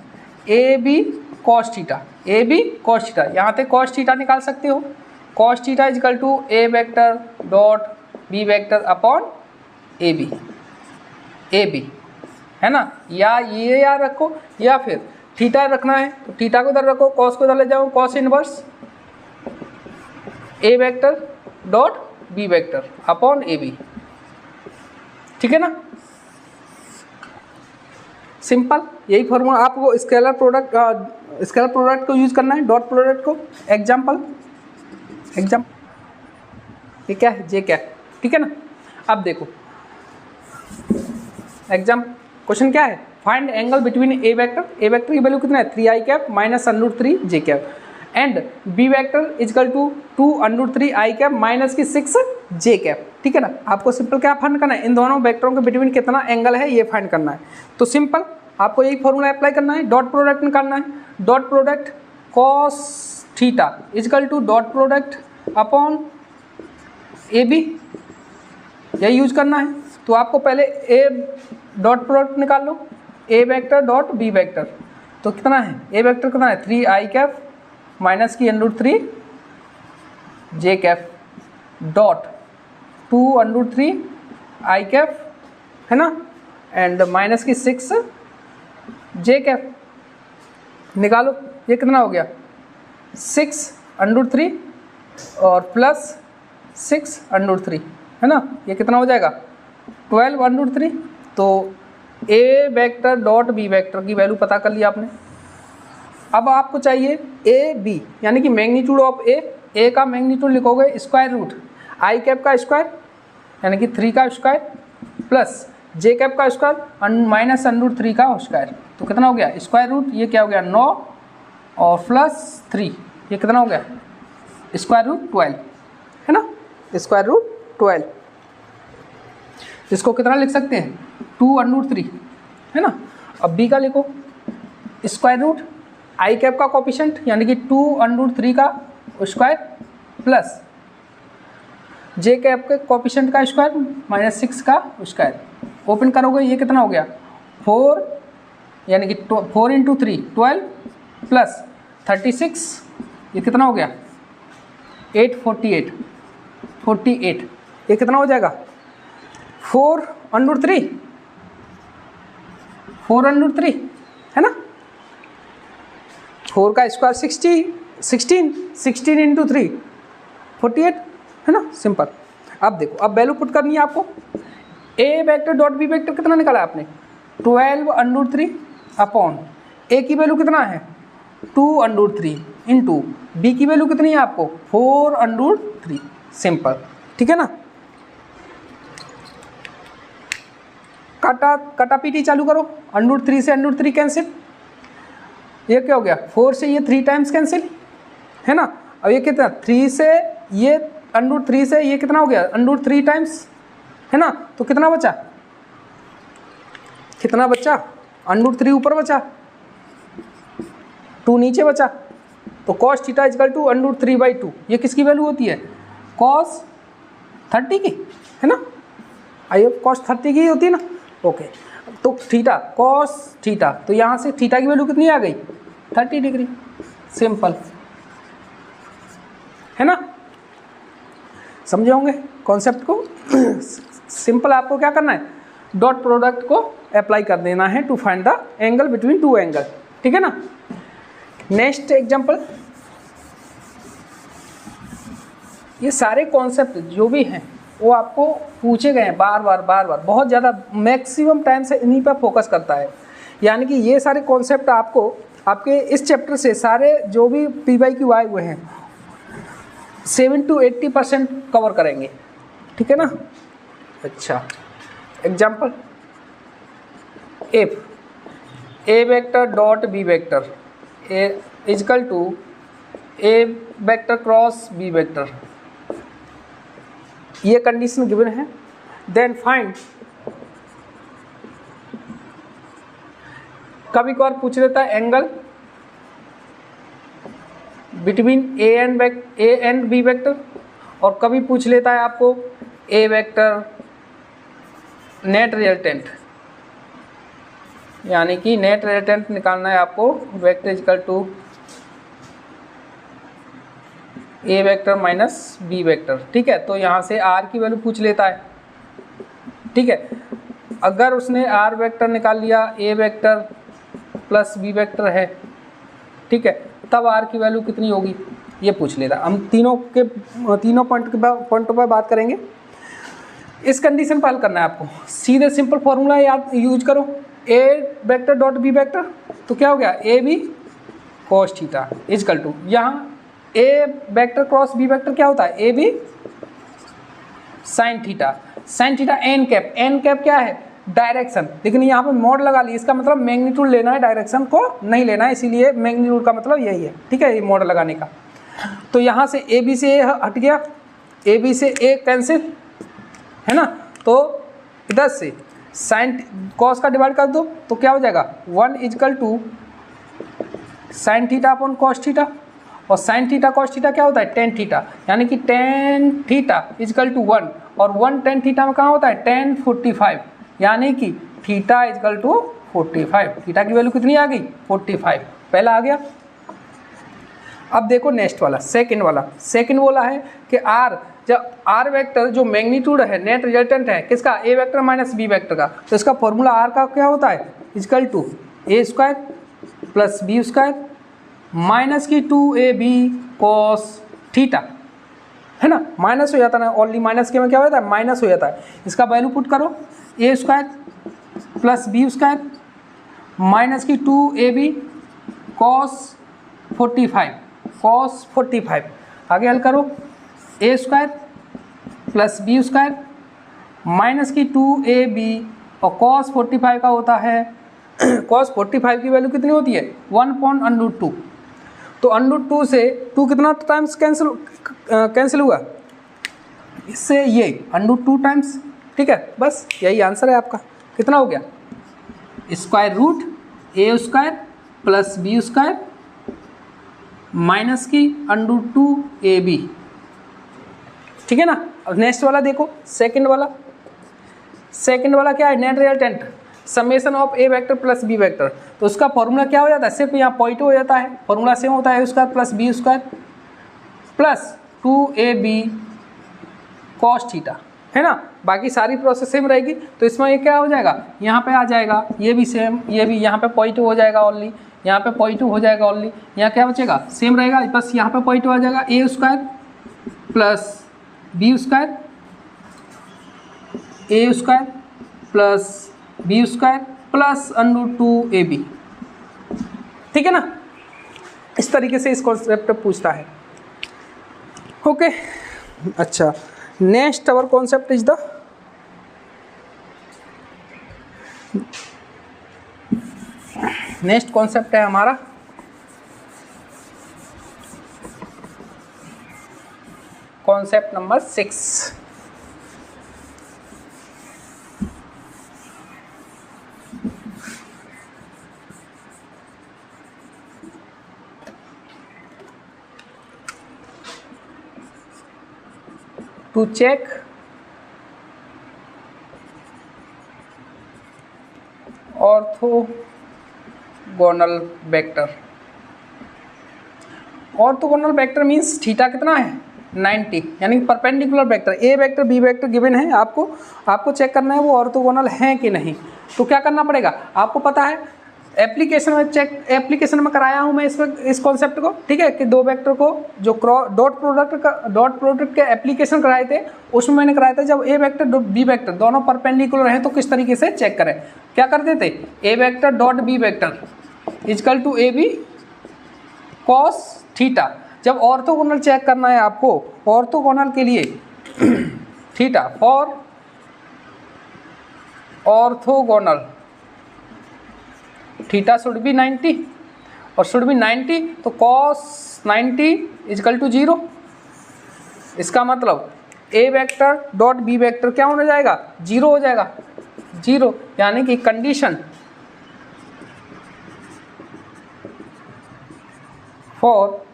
A B cos theta, A B cos theta, यहाँ पे कॉस थीटा निकाल सकते हो। Cos theta is equal to A vector dot B vector upon A B, है ना। या ये याद रखो, या फिर थीटा रखना है तो थीटा को इधर रखो, कॉस को इधर ले जाओ, cos inverse A vector dot B vector upon A B. ठीक है ना, सिंपल यही फॉर्मूला। आपको स्केलर प्रोडक्ट को यूज करना है, डॉट प्रोडक्ट को। एग्जाम्पल ये क्या है, जे क्या है, ठीक है ना। अब देखो क्वेश्चन क्या है, find angle between A vector की वैल्यू कितना है, 3i cap minus √3 J cap and B vector is equal to 2 √3i cap minus की 6 जे कैप। ठीक है ना, आपको सिंपल क्या फाइंड करना है, इन दोनों वेक्टरों के बिटवीन कितना एंगल है ये फाइंड करना है। तो सिंपल आपको यही फॉर्मूला अप्लाई करना है, डॉट प्रोडक्ट निकालना है। Dot product cos theta is equal to dot product upon A B, यही यूज करना है। तो आपको पहले ए डॉट प्रोडक्ट निकाल लो, A vector dot B vector, तो कितना है, ए वेक्टर कितना है 3i कैप माइनस की √3 J cap dot 2 √3i cap, है ना, एंड माइनस की 6 जे कैप। निकालो, ये कितना हो गया 6 √3 और प्लस 6 √3, है ना, ये कितना हो जाएगा 12 √3। तो ए वेक्टर डॉट बी वेक्टर की वैल्यू पता कर लिया आपने। अब आपको चाहिए ए बी, यानी कि मैग्नीट्यूड ऑफ ए का मैग्नीट्यूड लिखोगे स्क्वायर रूट आई कैप का स्क्वायर यानी कि 3 का स्क्वायर प्लस जे कैप का स्क्वायर माइनस √3 का स्क्वायर। तो कितना हो गया स्क्वायर रूट, ये क्या हो गया 9 और प्लस 3, ये कितना हो गया स्क्वायर रूट 12, है ना, स्क्वायर रूट 12। इसको कितना लिख सकते हैं 2 √3, है ना। अब बी का लिखो स्क्वायर रूट आई कैप का कोफिशिएंट यानी कि 2 √3 का स्क्वायर प्लस जे कैप के कोफिशिएंट का स्क्वायर माइनस 6 का स्क्वायर। ओपन करोगे ये कितना हो गया 4 यानी कि 4 × 3 12 प्लस 36, ये कितना हो गया 8 48, ये कितना हो जाएगा 4 √3, है ना। 4 का स्क्वायर 16 इंटू 3 48 है ना, सिंपल। अब देखो, अब वैल्यू पुट करनी है आपको। ए वेक्टर डॉट बी वेक्टर कितना निकाला आपने 12√3 अपॉन ए की वैल्यू कितना है 2√3 इंटू बी की वैल्यू कितनी है आपको 4√3, सिंपल, ठीक है ना। काटा पीटी चालू करो, √3 से √3 कैंसिल, ये क्या हो गया 4 से ये 3 टाइम्स कैंसिल है ना। अब ये कितना 3 से ये √3 से ये कितना हो गया √3 टाइम्स है ना, तो कितना बचा √3 ऊपर बचा 2 नीचे बचा, तो cos थीटा इक्वल टू √3/2। ये किसकी वैल्यू होती है cos 30 की है ना, आइए cos 30 की होती है ना, ओके। तो थीटा cos थीटा, तो यहाँ से थीटा की वैल्यू कितनी आ गई 30 डिग्री, सिंपल है ना। समझे होंगे कॉन्सेप्ट को। सिंपल आपको क्या करना है डॉट प्रोडक्ट को अप्लाई कर देना है to find the angle between two angle, ठीक है ना। नेक्स्ट एग्जांपल, ये सारे कॉन्सेप्ट जो भी हैं वो आपको पूछे गए हैं बार बार, बहुत ज़्यादा मैक्सिमम टाइम से इन्हीं पर फोकस करता है। यानी कि ये सारे कॉन्सेप्ट आपको आपके इस चैप्टर से सारे जो भी PYQ आए हुए हैं 70 to 80% कवर करेंगे, ठीक है ना। अच्छा, example, if A vector dot B vector is equal to A vector cross B vector, ये कंडीशन गिवन है, देन फाइंड, कभी कभार पूछ लेता है angle between A and B vector, और कभी पूछ लेता है आपको ए वेक्टर नेट रिजल्टेंट, यानी कि नेट रिजल्टेंट निकालना है आपको vector equal to A vector minus B vector, ठीक है। तो यहाँ से आर की वैल्यू पूछ लेता है, ठीक है। अगर उसने आर वेक्टर निकाल लिया ए वेक्टर प्लस बी वेक्टर है, ठीक है, तब आर की वैल्यू कितनी होगी ये पूछ लेता। हम तीनों पॉइंट पर बात करेंगे। इस कंडीशन पर हल करना है आपको, सीधे सिंपल फॉर्मूला याद यूज करो, A vector dot B vector, तो क्या हो गया A B cos theta is equal to, यहाँ A vector cross B vector क्या होता है A B sine theta N cap क्या है डायरेक्शन, लेकिन यहाँ पे मोड लगा ली, इसका मतलब मैग्नीट्यूड लेना है, डायरेक्शन को नहीं लेना है, इसीलिए मैग्नीट्यूड का मतलब यही है, ठीक है, ये मोड लगाने का। तो यहाँ से ए बी से ए हट गया, ए बी से ए कैंसिल है ना, तो इधर से साइन कॉस का डिवाइड कर दो, तो क्या हो जाएगा 1 is equal to sine theta upon cos theta, और साइन थीटा कॉस थीटा क्या होता है टेन थीटा, यानी कि टेन थीटा इजकल टू 1, और 1 टेन थीटा में कहाँ होता है 10 45, यानी कि थीटा इजकल टू 45, थीटा की वैल्यू कितनी आ गई 45, पहला आ गया। अब देखो नेक्स्ट वाला, सेकंड बोला है कि आर, जब आर वेक्टर जो मैग्नीट्यूड है नेट रिजल्टेंट है किसका A vector minus B vector का, तो इसका फॉर्मूला आर का क्या होता है is equal to A square plus B square minus की 2ab कॉस थीटा, है ना, माइनस हो जाता है ना, ओनली माइनस के में क्या हो जाता है माइनस हो जाता है। इसका वैल्यू पुट करो A square plus B square minus की 2ab कॉस 45, आगे हल करो A square plus B square minus की 2ab, और कॉस 45 का होता है कॉस 45 की वैल्यू कितनी होती है 1/√2, तो √2 से 2 कितना टाइम्स कैंसिल हुआ इससे ये √2 टाइम्स, ठीक है, बस यही आंसर है आपका। कितना हो गया square root A square plus B square minus की √2ab, ठीक है ना। अब नेक्स्ट वाला देखो, सेकंड वाला क्या है net resultant summation of A vector plus B vector, तो उसका फॉर्मूला क्या हो जाता है सिर्फ यहाँ पॉइंट हो जाता है, फॉर्मूला सेम होता है A square plus B square plus 2ab cos theta, है ना, बाकी सारी प्रोसेस सेम रहेगी। तो इसमें ये क्या हो जाएगा, यहाँ पे आ जाएगा, ये भी सेम, ये भी यहाँ पे पॉजिटिव हो जाएगा ओनली, यहाँ पे पॉजिटिव हो जाएगा ओनली, यहाँ क्या बचेगा, सेम रहेगा, बस यहाँ पे पॉजिटिव आ जाएगा, A square plus B square, A square plus B square plus √2ab। ठीक है ना, इस तरीके से इस कॉन्सेप्ट पूछता है। ओके अच्छा, next our concept is the next concept है हमारा concept number 6। to check orthogonal vector. Orthogonal vector means theta कितना है 90, यानी perpendicular vector, A vector B vector given है, आपको चेक करना है वो ऑर्थोगोनल हैं कि नहीं। तो क्या करना पड़ेगा, आपको पता है एप्लीकेशन में कराया हूं मैं इस कॉन्सेप्ट को, ठीक है, कि दो वेक्टर को जो डॉट प्रोडक्ट के एप्लीकेशन कराए थे, उसमें मैंने कराया था जब ए वेक्टर बी वेक्टर दोनों परपेंडिकुलर हैं तो किस तरीके से चेक करें। क्या करते थे, A vector dot B vector equal to A B cos theta. जब ऑर्थोगोनल चेक करना है आपको, ऑर्थोगोनल के लिए theta for orthogonal theta should be 90 और शुड बी 90, तो cos 90 इक्वल टू 0। इसका मतलब A vector dot B vector क्या होने जाएगा, 0 हो जाएगा, 0, यानी कि कंडीशन फॉर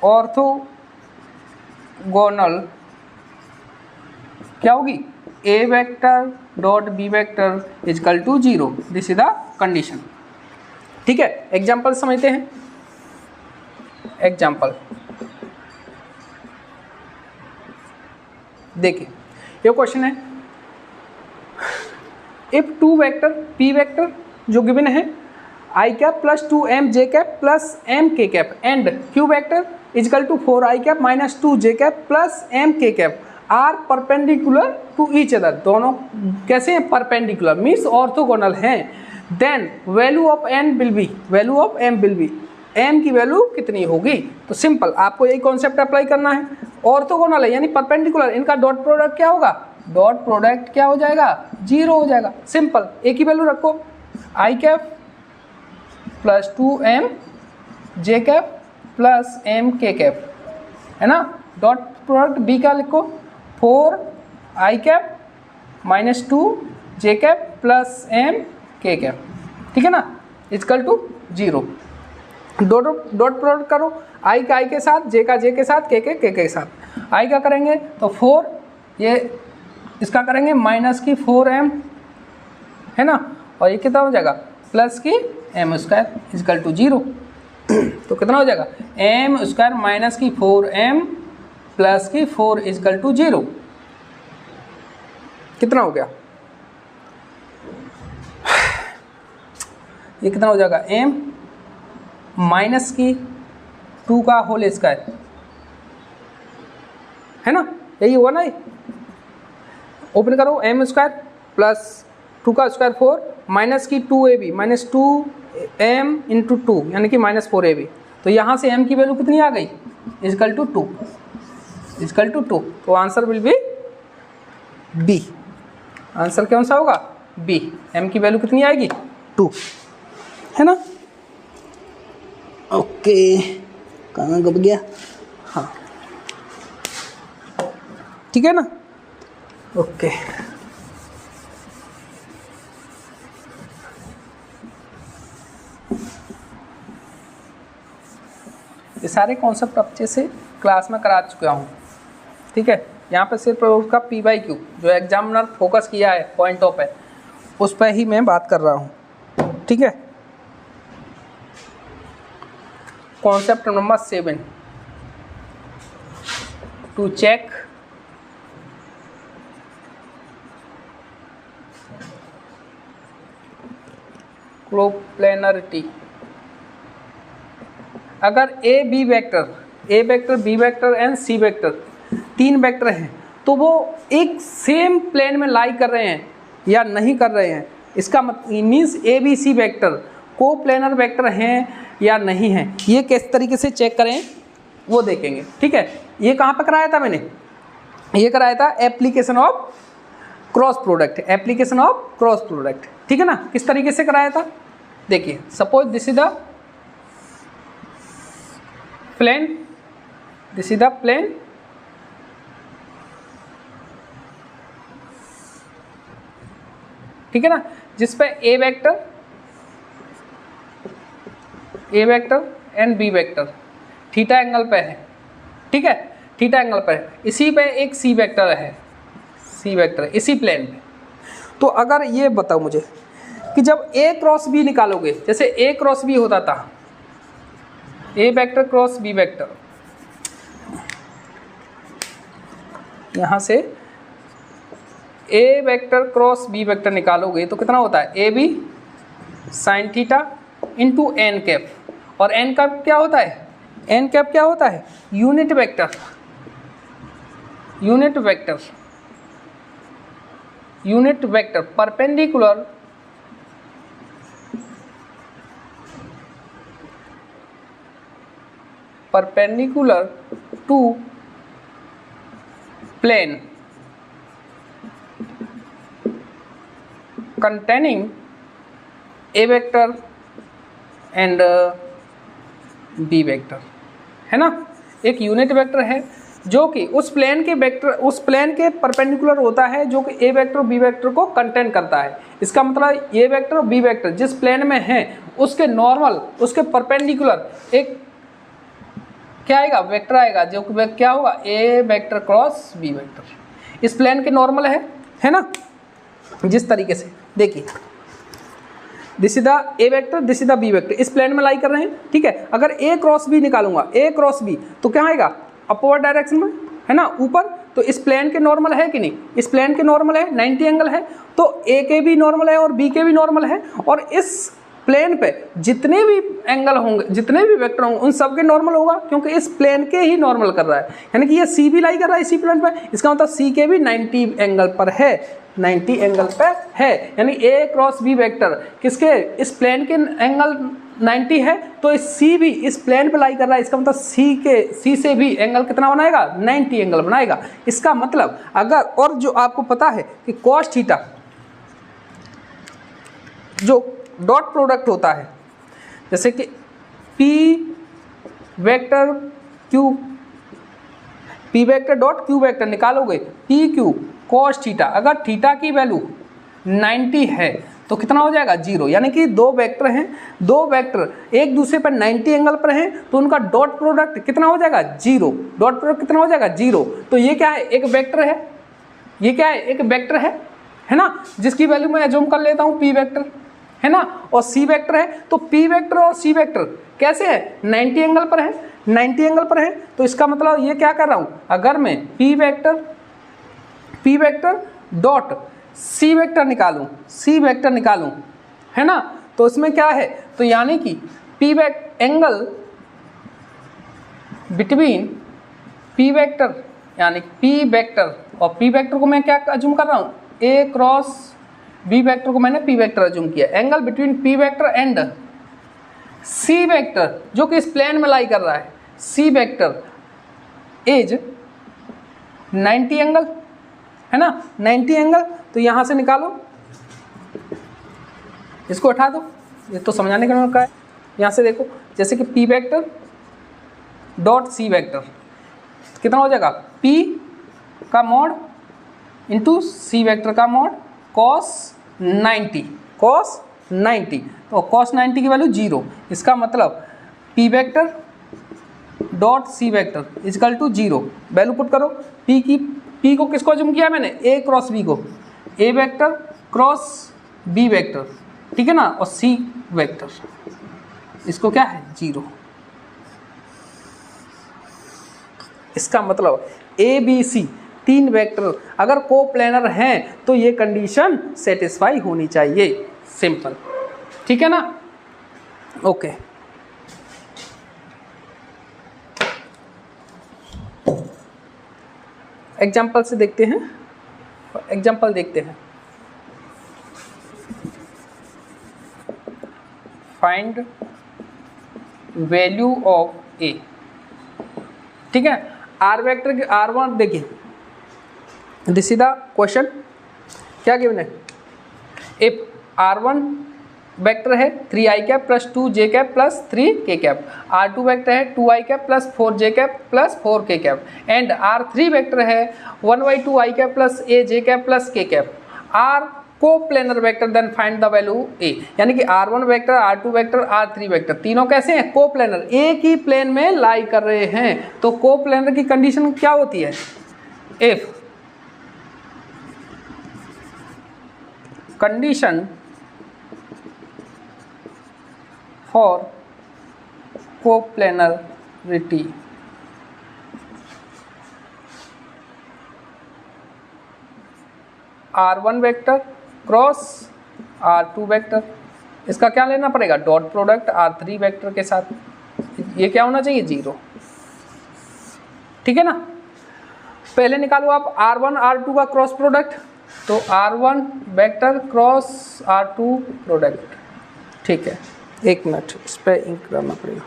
ऑर्थोगोनल क्या होगी, A vector dot B vector equal to 0, this is the condition. ठीक है, एग्जाम्पल समझते हैं। एग्जाम्पल देखिए, ये क्वेश्चन है, if two vector P vector जो गिवन है I cap plus 2m J cap plus m K cap and Q vector equal to 4i cap minus 2 J cap plus m K cap are perpendicular to each other, दोनों कैसे हैं, perpendicular means orthogonal हैं, then value of m will be m की value कितनी होगी। तो simple आपको यही कॉन्सेप्ट अप्लाई करना है, ऑर्थोगोनल है यानी परपेंडिकुलर, इनका डॉट प्रोडक्ट क्या होगा, डॉट प्रोडक्ट क्या हो जाएगा, 0 हो जाएगा। सिंपल, एक ही वैल्यू रखो, आई cap plus 2m J cap plus m K cap, है ना। डॉट प्रोडक्ट बी का लिखो, 4i cap minus 2 J cap plus m K cap, ठीक है ना, इक्वल टू 0। डॉट प्रोडक्ट करो, आई का आई के साथ, जे का जे के साथ, के साथ। आई का करेंगे तो 4, ये इसका करेंगे माइनस की 4m, है ना, और ये कितना हो जाएगा, प्लस की m स्क्वायर इक्वल टू 0। तो कितना हो जाएगा, m स्क्वायर माइनस की 4m प्लस की 4 इक्वल टू 0। कितना हो गया, ये कितना हो जाएगा, m माइनस की 2 का होल स्क्वायर, है ना, यही हुआ ना। ओपन करो, m स्क्वायर प्लस 2 का स्क्वायर 4 माइनस की 2ab माइनस 2m इंटू 2 यानी कि माइनस 4ab। तो यहाँ से m की वैल्यू कितनी आ गई, इक्वल टू 2, इक्वल टू 2। तो answer will be B. Answer कौन सा होगा, बी। m की वैल्यू कितनी आएगी, 2, है ना। ओके, कहाँ गब गया, हाँ ठीक है ना। ओके ये सारे कॉन्सेप्ट अच्छे से क्लास में करा चुका हूँ, ठीक है। यहाँ पे सिर्फ उसका P/Q जो एग्जामिनर फोकस किया है पॉइंटों पे, उस पर ही मैं बात कर रहा हूँ, ठीक है। Concept number 7, to check coplanarity, अगर A B vector B vector and C vector तीन वेक्टर हैं तो वो एक सेम प्लेन में लाई कर रहे हैं या नहीं कर रहे हैं, इसका means A B C vector coplanar vector हैं या नहीं हैं। ये किस तरीके से चेक करें वो देखेंगे, ठीक है। ये कहाँ पर कराया था मैंने, ये कराया था application of cross product, application of cross product, ठीक है ना। किस तरीके से कराया था, देखिए suppose this is the plane, this is the plane, ठीक है ना, जिस पे A vector and B vector theta angle पे है, ठीक है, थीटा एंगल पे है। इसी पे एक सी वेक्टर है, सी वेक्टर इसी प्लेन पे। तो अगर ये बताओ मुझे कि जब ए क्रॉस बी निकालोगे, जैसे ए क्रॉस बी होता था, A vector cross B vector, यहां से A vector cross B vector निकालोगे तो कितना होता है, A B sine theta into N cap, और एन कैप क्या होता है, एन कैप क्या होता है, unit vector, unit vector, unit vector perpendicular to plane containing a vector and b vector, है ना। एक यूनिट वेक्टर है जो कि उस प्लेन के वेक्टर, उस प्लेन के परपेंडिकुलर होता है, जो कि ए वेक्टर बी वेक्टर को कंटेन करता है। इसका मतलब ए वेक्टर और बी वेक्टर जिस प्लेन में है उसके नॉर्मल, उसके परपेंडिकुलर एक क्या आएगा, वेक्टर आएगा, जो कि क्या होगा, A vector cross B vector. इस प्लेन के नॉर्मल है ना। जिस तरीके से देखिए this is the A vector, this is the B vector, इस प्लेन में लाई कर रहे हैं, ठीक है। अगर ए क्रॉस बी निकालूंगा, ए क्रॉस बी तो क्या आएगा, अपवर्ड डायरेक्शन में, है ना, ऊपर। तो इस प्लेन के नॉर्मल है कि नहीं, इस प्लेन के नॉर्मल है, 90 एंगल है, तो ए के भी नॉर्मल है और बी के भी नॉर्मल है, और इस प्लेन पे जितने भी एंगल होंगे, जितने भी वेक्टर होंगे, उन सब के नॉर्मल होगा, क्योंकि इस प्लेन के ही नॉर्मल कर रहा है। यानी कि ये सी भी लाई कर रहा है इसी प्लेन पे, इसका मतलब सी के भी 90 एंगल पर है, 90 एंगल पे है। यानी ए क्रॉस बी वेक्टर किसके, इस प्लेन के एंगल 90 है, तो इस सी भी इस प्लेन पे लाई कर रहा है, इसका मतलब सी से भी एंगल कितना बनाएगा, 90 एंगल बनाएगा। इसका मतलब अगर, और जो आपको पता है कि कॉस थीटा जो डॉट प्रोडक्ट होता है, जैसे कि P vector Q, P vector dot Q vector निकालोगे, पी क्यू कॉस थीटा, अगर थीटा की वैल्यू 90 है तो कितना हो जाएगा, 0। यानी कि दो वेक्टर हैं, दो वेक्टर एक दूसरे पर 90 एंगल पर हैं, तो उनका डॉट प्रोडक्ट कितना हो जाएगा, 0। डॉट प्रोडक्ट कितना हो जाएगा, 0। तो ये क्या है, एक वेक्टर है, ये क्या है, एक वेक्टर है ना, जिसकी वैल्यू मैं एज्यूम कर लेता हूँ पी वेक्टर, है ना, और सी वेक्टर है। तो पी वेक्टर और सी वेक्टर कैसे है, 90 एंगल पर है, 90 एंगल पर है। तो इसका मतलब ये क्या कर रहा हूँ, अगर मैं P vector dot C vector निकालूं, है ना, तो इसमें क्या है, तो यानी कि P vector angle between P vector, यानी पी वेक्टर और पी वेक्टर को मैं क्या अज्यूम कर रहा हूँ, ए क्रॉस बी वेक्टर को मैंने पी वेक्टर अज्यूम किया, angle between P vector and C vector जो कि इस प्लेन में लाई कर रहा है, सी वेक्टर इज 90 एंगल, है ना, 90 एंगल। तो यहां से निकालो, इसको हटा दो, ये तो समझाने का मौका है। यहां से देखो, जैसे कि P vector dot C vector कितना हो जाएगा, पी का मॉड इंटू सी वेक्टर का मॉड कॉस 90, तो कॉस 90 की वैल्यू 0। इसका मतलब P vector dot C vector is equal to 0, value put करो। पी को किसको अज्यूम किया मैंने, ए क्रॉस बी को, A vector cross B vector, ठीक है ना, और सी वेक्टर, इसको क्या है, 0। इसका मतलब ए बी सी तीन वेक्टर अगर कोप्लेनर हैं तो ये कंडीशन सेटिस्फाई होनी चाहिए, सिंपल। ठीक है ना, ओके। एग्जाम्पल से देखते हैं, एग्जाम्पल देखते हैं। Find value of A. ठीक है, आर वेक्टर की R1 देखिए, दिस इज द क्वेश्चन, क्या गिवन है, इफ R1 वेक्टर है 3i cap plus 2j cap plus 3k cap, R2 vector है 2i cap plus 4j cap plus 4k cap, and R3 vector है 1/2i cap plus aj cap plus k cap, are coplanar vector, then find the value A. यानी कि R1 vector, R2 vector, R3 vector तीनों कैसे हैं, coplanar, एक ही plane में lie कर रहे हैं। तो कोप्लेनर की कंडीशन क्या होती है, if condition for coplanarity R1 vector cross R2 vector, इसका क्या लेना पड़ेगा, डॉट प्रोडक्ट R3 वेक्टर के साथ, ये क्या होना चाहिए, 0। ठीक है ना, पहले निकालो आप R1 R2 का क्रॉस प्रोडक्ट, तो R1 vector cross R2 product. ठीक है, एक मिनट, इस पर इंक करना पड़ेगा।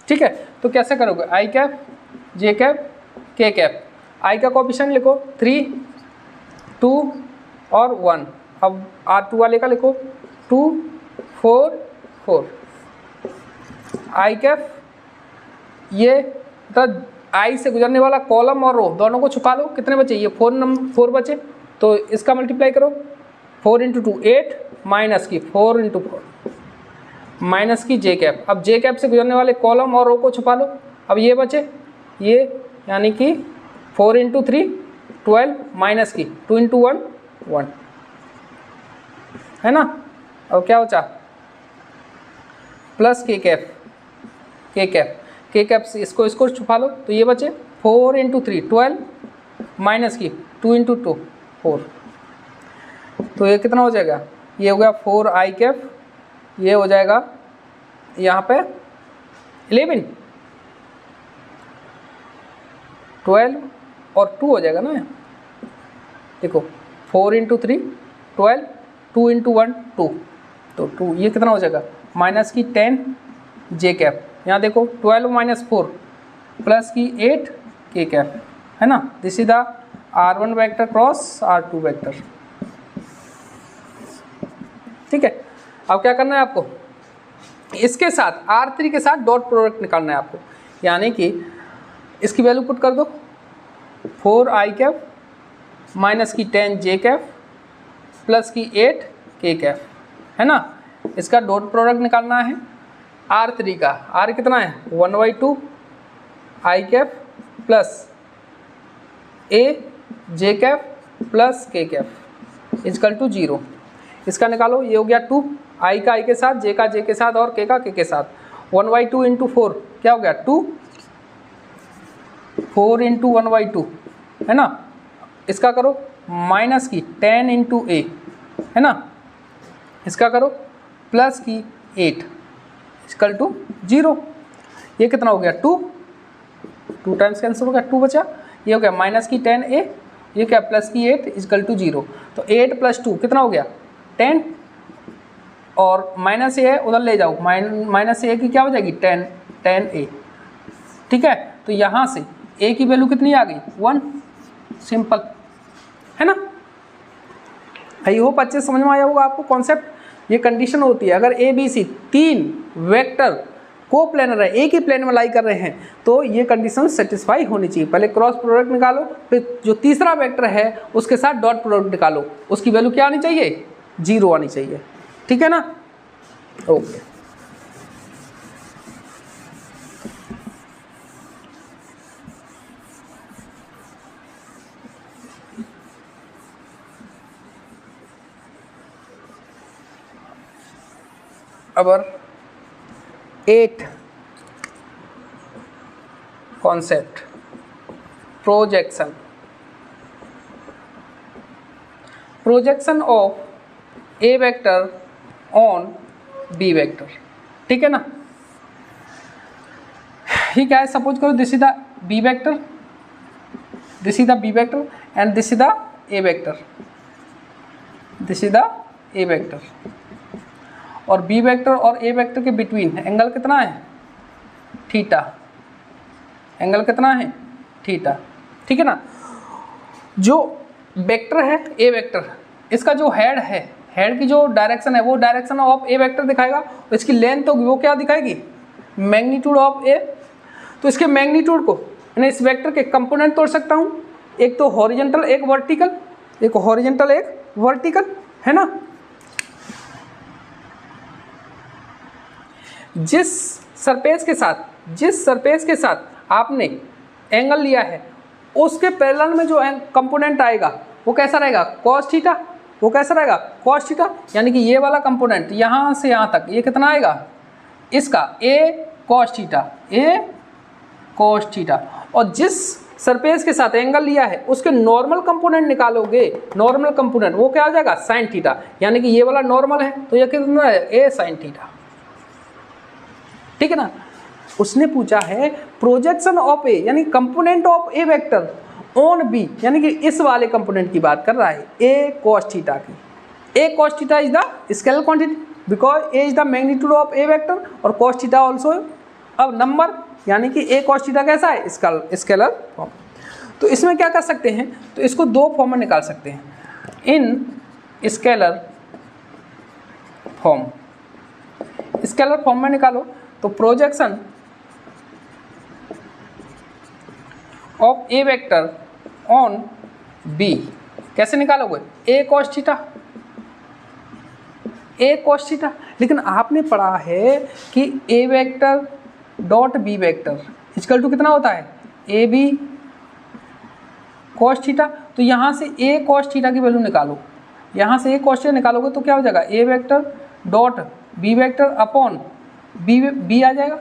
ठीक है, तो कैसे करोगे, आई कैप, जे कैप, के कैप। आई का कोएफिशिएंट लिखो 3, 2 और 1। अब R2 वाले का लिखो 2, 4, 4। आई कैप, ये मतलब आई से गुजरने वाला कॉलम और रो दोनों को छुपा लो, कितने बचे, ये 4 बचे, तो इसका मल्टीप्लाई करो, 4 × 2 8 माइनस की 4 × 4 माइनस की जे कैप। अब जे कैप से गुजरने वाले कॉलम और रो को छुपा लो। अब ये बचे, ये यानी कि 4 × 3 12 माइनस की 2 × 1 1, है ना। अब क्या बचा, प्लस के कैप, के कैप, के कैप से इसको छुपा लो, तो ये बचे 4 × 3 12 माइनस की 2 × 2 4। तो ये कितना हो जाएगा, ये हो गया 4i कैप, ये हो जाएगा यहाँ पे 11 12 और 2 हो जाएगा ना, देखो 4 × 3 12 2 × 1 2, तो 2 ये कितना हो जाएगा, माइनस की 10 जे कैप, यहाँ देखो 12 माइनस 4 प्लस की 8 के कैप, है ना। This is the R1 vector cross R2 vector. ठीक है, अब क्या करना है आपको, इसके साथ R3 के साथ डॉट प्रोडक्ट निकालना है आपको, यानी कि इसकी वैल्यू पुट कर दो, 4i कैप माइनस की 10 जे कैप प्लस की 8 के कैप, है ना। इसका डॉट प्रोडक्ट निकालना है R3 का, R कितना है 1/2 i cap plus a J cap plus K cap is equal to 0। इसका निकालो, ये हो गया 2, i का i के साथ, j का j के साथ और k का k के साथ, 1/2 × 4 क्या हो गया 2, 4 × 1/2, है ना। इसका करो माइनस की 10 × a, है ना। इसका करो प्लस की 8 इजकल टू 0। ये कितना हो गया 2 टाइम्स कैंसिल हो गया, 2 बचा, ये हो गया माइनस की 10a, ये क्या प्लस की 8 इजकल टू 0। तो 8 + 2 कितना हो गया 10, और माइनस ए है उधर ले जाओ, माइनस ए की क्या हो जाएगी 10a। ठीक है, तो यहाँ से a की वैल्यू कितनी आ गई 1, सिंपल, है ना। आई होप अच्छे समझ में आया होगा आपको कॉन्सेप्ट। ये कंडीशन होती है, अगर A B C 3 vector coplanar है, एक ही प्लेन में लाई कर रहे हैं, तो ये कंडीशन सेटिस्फाई होनी चाहिए। पहले क्रॉस प्रोडक्ट निकालो, फिर जो तीसरा वेक्टर है उसके साथ डॉट प्रोडक्ट निकालो, उसकी वैल्यू क्या आनी चाहिए 0 आनी चाहिए। ठीक है ना, okay. our 8th concept, projection of A vector on B vector। ठीक है ना, ये क्या है, सपोज करो this is the B vector, this is the B vector and this is the A vector, this is the A vector, और B vector और A vector के बिटवीन एंगल कितना है, थीटा, एंगल कितना है, थीटा। ठीक है ना, जो वेक्टर है A वेक्टर, इसका जो हेड है, हेड की जो डायरेक्शन है वो डायरेक्शन ऑफ A वेक्टर दिखाएगा, इसकी लेंथ होगी वो क्या दिखाएगी, मैग्नीट्यूड ऑफ A। तो इसके मैग्नीट्यूड को यानी इस वेक्टर के कंपोनेंट तोड़ सकता हूँ, एक तो हॉरिजेंटल एक वर्टिकल, एक हॉरिजेंटल एक वर्टिकल, है ना। जिस सरफेस के साथ आपने एंगल लिया है उसके पैरेलल में जो कंपोनेंट आएगा वो कैसा रहेगा, कॉस थीटा, वो कैसा रहेगा, कॉस थीटा। यानी कि ये वाला कंपोनेंट यहाँ से यहाँ तक ये कितना आएगा, इसका a cos theta, a cos theta. और जिस सरफेस के साथ एंगल लिया है उसके नॉर्मल कंपोनेंट निकालोगे, नॉर्मल कंपोनेंट वो क्या आ जाएगा, साइन थीटा। यानी कि ये वाला नॉर्मल है तो ये कितना है, a साइन थीटा। ठीक है ना, उसने पूछा है प्रोजेक्शन ऑफ ए यानी component of A vector on B, यानी कि इस वाले कंपोनेंट की बात कर रहा है, ए कॉस थीटा की। A cos theta is the scalar quantity because A is the magnitude of A vector और कॉस थीटा ऑल्सो अब नंबर, यानी कि ए कॉस थीटा कैसा है, स्केलर फॉर्म। तो इसमें क्या कर सकते हैं, तो इसको दो फॉर्म में निकाल सकते हैं, in scalar form. Scalar form में निकालो तो projection of A vector on B कैसे निकालोगे, A cos theta, A cos theta. लेकिन आपने पढ़ा है कि A vector dot B vector equal to कितना होता है, ए बी कॉस थीटा। तो यहाँ से ए कॉस थीटा की वैल्यू निकालो, यहाँ से ए कॉस थीटा निकालोगे तो क्या हो जाएगा, A vector dot B vector upon B आ जाएगा,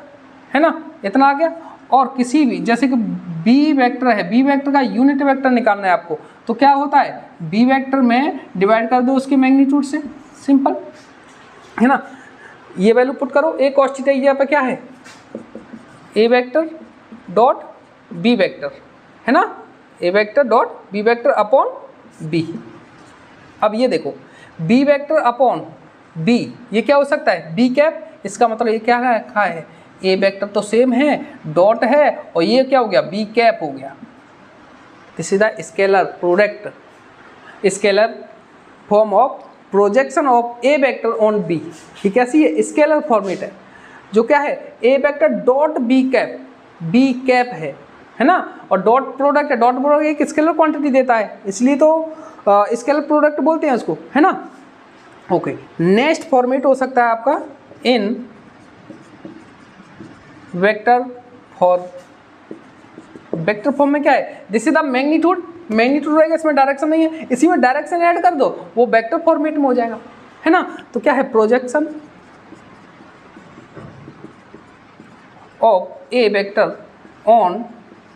है ना, इतना आ गया। और किसी भी जैसे कि बी वेक्टर है, बी वेक्टर का यूनिट वेक्टर निकालना है आपको, तो क्या होता है, बी वेक्टर में डिवाइड कर दो उसके मैग्नीट्यूड से, सिंपल, है ना। ये वैल्यू पुट करो, ए कॉस थीटा यहाँ पे क्या है, A vector dot B vector, है ना, A vector dot B vector upon B. अब ये देखो बी वेक्टर अपॉन बी, ये क्या हो सकता है, बी कैप। इसका मतलब ये क्या रखा है, ए वेक्टर तो सेम है, डॉट है, और ये क्या हो गया, बी कैप हो गया। This is the scalar product, scalar form of projection of A vector on B. ये कैसी है, स्केलर फॉर्मेट है, जो क्या है, A vector dot B cap है ना, और डॉट प्रोडक्ट है, डॉट प्रोडक्ट एक स्केलर क्वांटिटी देता है, इसलिए तो स्केलर प्रोडक्ट बोलते हैं उसको, है ना। ओके, नेक्स्ट फॉर्मेट हो सकता है आपका इन वेक्टर फॉर्म। वेक्टर फॉर्म में क्या है, this is the magnitude, magnitude रहेगा, इसमें डायरेक्शन नहीं है, इसी में डायरेक्शन ऐड कर दो, वो वेक्टर फॉर्मेट में हो जाएगा, है ना। तो क्या है, projection of A vector on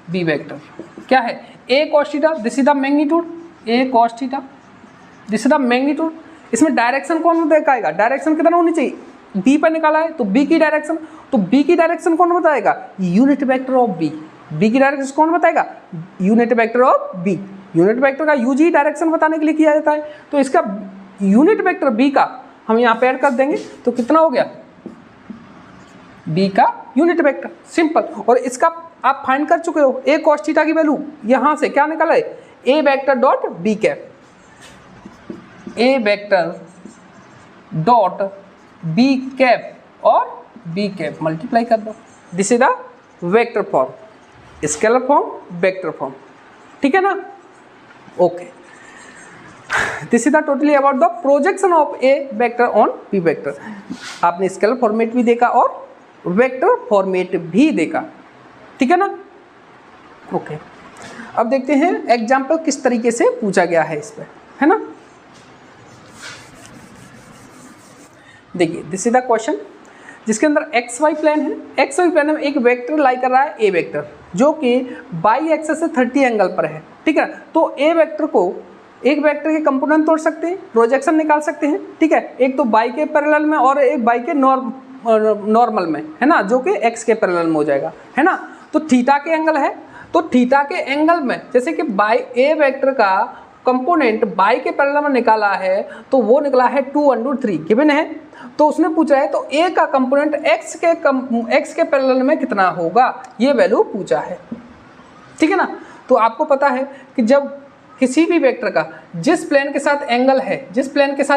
B vector, क्या है, A cos theta, this is the magnitude, A cos theta, this is the magnitude. इसमें डायरेक्शन कौन दिखाएगा, डायरेक्शन कितना होनी चाहिए, बी पर निकाला है तो बी की डायरेक्शन, तो बी की डायरेक्शन कौन बताएगा, unit vector of B. B की डायरेक्शन कौन बताएगा, unit vector of B. Unit vector का यूज ही डायरेक्शन बताने के लिए किया जाता है, तो इसका यूनिट वेक्टर बी का हम यहाँ पे ऐड कर देंगे तो कितना हो गया, बी का यूनिट वेक्टर, सिंपल। और इसका आप फाइंड कर चुके हो, ए कॉस थीटा की वैल्यू यहाँ से क्या निकाला है, A vector dot B cap, A vector dot B cap और बी कैप मल्टीप्लाई कर दो, this is the vector form, scalar form, vector form, ठीक है ना। Okay, this is the totally about the projection of A vector on B vector. आपने scalar format भी देखा और वेक्टर फॉर्मेट भी देखा, ठीक है ना। ओके, अब देखते हैं एग्जाम्पल किस तरीके से पूछा गया है इस पर, है ना। देखिए, दिस इज द क्वेश्चन। जिसके अंदर एक्स वाई प्लेन है, एक्स वाई प्लेन में एक वेक्टर लाई कर रहा है ए वेक्टर, जो कि बाई एक्सेस से 30 एंगल पर है, ठीक है। तो ए वेक्टर को एक वेक्टर के कंपोनेंट तोड़ सकते हैं, प्रोजेक्शन निकाल सकते हैं, ठीक है। एक तो बाई के पैरेलल में और एक बाई के नॉर्मल में, है ना, जो कि एक्स के पैरेलल में हो जाएगा, है ना। तो थीटा के एंगल है, तो थीटा के एंगल में जैसे कि बाई ए वेक्टर का कंपोनेंट बाई के पैरेलल में निकाला है, तो वो निकला है 2/3 गिवन है। तो उसने पूछा है तो ए का कंपोनेंट एक्स के पैरेलल में कितना होगा, ये वैल्यू पूछा है, ठीक है ना। तो आपको पता है कि जब किसी भी वेक्टर का जिस प्लेन के साथ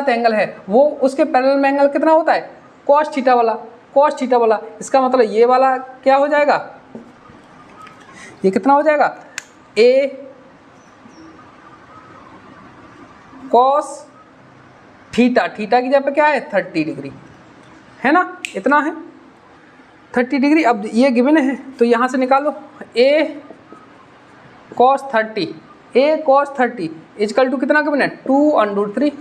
एंगल है वो उसके पैरेलल में एंगल कितना होता है, cos थीटा वाला। इसका मतलब ये वाला क्या हो जाएगा, ये कितना हो जाएगा, ए cos थीटा की जगह पे क्या है 30 डिग्री, है ना, इतना है 30 डिग्री। अब ये गिवन है तो यहाँ से निकालो a cos 30 इजकल टू कितना गिवन है 2/3।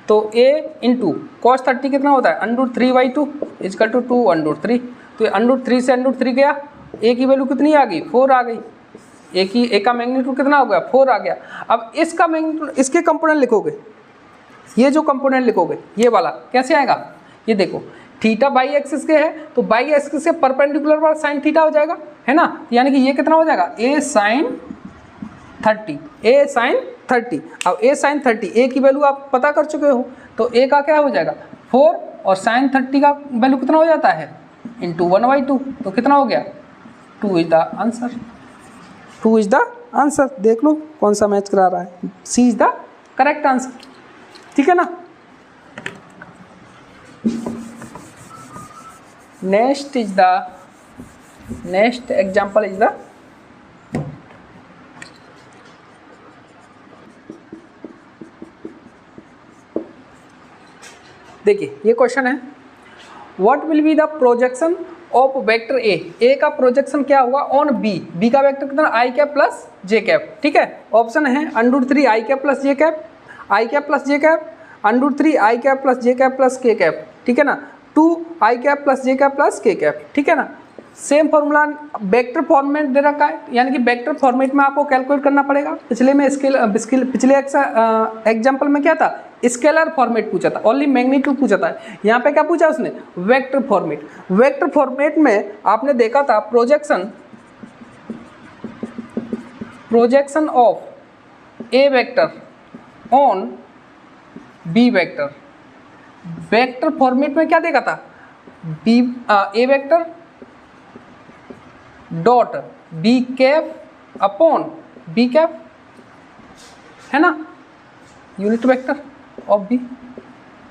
तो a इंटू cos 30 कितना होता है √3/2 इजकल टू 2/3। तो ये √3 से √3 गया, a की वैल्यू कितनी आ गई 4 आ गई, a का मैग्नीट्यूड कितना हो गया 4 आ गया। अब इसका मैग्नीट्यूड, इसके कंपोनेंट लिखोगे, ये जो कंपोनेंट लिखोगे ये वाला कैसे आएगा, ये देखो थीटा बाई एक्सिस के है तो बाई एक्सिस के परपेंडिकुलर वाला साइन थीटा हो जाएगा, है ना। यानी कि ये कितना हो जाएगा a sin 30। अब a sin 30 a की वैल्यू आप पता कर चुके हो, तो a का क्या हो जाएगा 4 और sin 30 का वैल्यू कितना हो जाता है इंटू 1/2, तो कितना हो गया 2 इज द आंसर। देख लो कौन सा मैच करा रहा है, C is the correct answer, ठीक है ना। नेक्स्ट एग्जाम्पल इज द देखिए ये क्वेश्चन है, what will be the projection of vector A का प्रोजेक्शन क्या होगा ऑन बी का वेक्टर कितना i cap plus J cap, ठीक है। ऑप्शन है √3 i cap plus J cap, √3 i cap plus J cap plus K cap, ठीक है ना, 2 i cap plus J cap plus K cap, ठीक है ना। सेम फॉर्मूला वेक्टर फॉर्मेट दे रखा है, यानी कि वेक्टर फॉर्मेट में आपको कैलकुलेट करना पड़ेगा। पिछले एग्जाम्पल में क्या था, स्केलर फॉर्मेट पूछा था, ओनली मैग्नीट्यूड पूछा था। यहाँ पे क्या पूछा उसने, वेक्टर फॉर्मेट में आपने देखा था projection of A vector on B vector. Vector format में क्या देखा था, A vector dot B cap upon B cap, है ना, यूनिट वेक्टर ऑफ बी।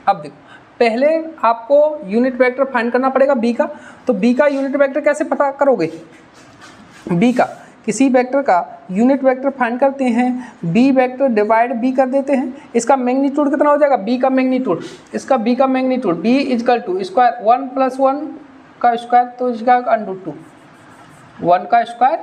अब देखो पहले आपको यूनिट वेक्टर फाइंड करना पड़ेगा बी का, तो बी का यूनिट वेक्टर कैसे पता करोगे, बी का किसी वेक्टर का यूनिट वेक्टर फाइंड करते हैं, बी वेक्टर डिवाइड बी कर देते हैं, इसका मैग्नीट्यूड कितना हो जाएगा बी का मैग्नीट्यूड, इसका बी का magnitude B is equal to square 1 + 1 का स्क्वायर, तो इसका √2, 1 का स्क्वायर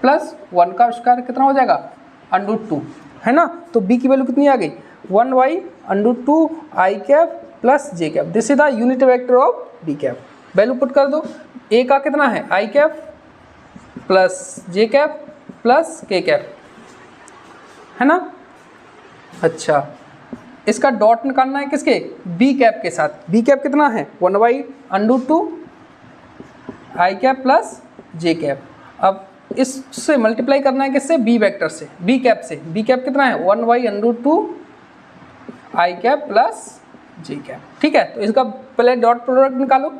प्लस 1 का स्क्वायर कितना हो जाएगा √2, है ना। तो बी की वैल्यू कितनी आ गई 1/√2 i cap plus J cap, this is the unit vector of B cap. Value put कर दो, ए का कितना है i cap plus J cap plus K cap, है ना। अच्छा इसका डॉट निकालना है किसके, बी कैप के साथ, बी कैप कितना है 1/√2 i cap plus J cap. अब इससे मल्टीप्लाई करना है किससे, बी वेक्टर से, बी कैप से, बी कैप कितना है 1/√2 i cap plus J cap, ठीक है। तो इसका पहले डॉट प्रोडक्ट निकालो,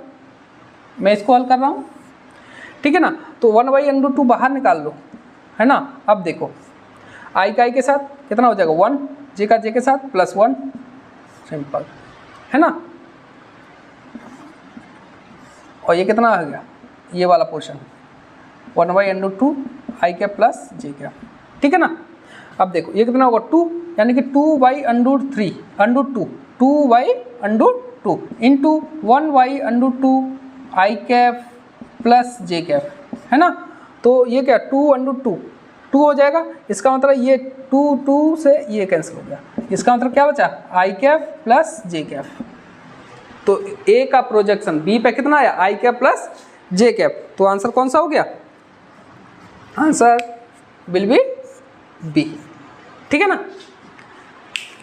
मैं इसको हल कर रहा हूँ, ठीक है ना। तो 1/√2 बाहर निकाल लो, है ना। अब देखो i का i के साथ कितना हो जाएगा 1, जे का जे के साथ प्लस 1, सिंपल, है ना। और ये कितना आ गया, ये वाला portion 1/√2 i cap plus J cap, ठीक है ना। अब देखो ये कितना होगा 2, यानी कि 2/√2 2/√2 into 1/√2 i cap plus J cap, है ना। तो ये क्या 2/√2 हो जाएगा, इसका मतलब ये 2 से ये कैंसिल हो गया, इसका मतलब क्या बचा i cap plus J cap, तो ए का प्रोजेक्शन बी पे कितना आया, आई कैप प्लस जे कैप, तो आंसर कौन सा हो गया, आंसर विल बी बी। ठीक है ना,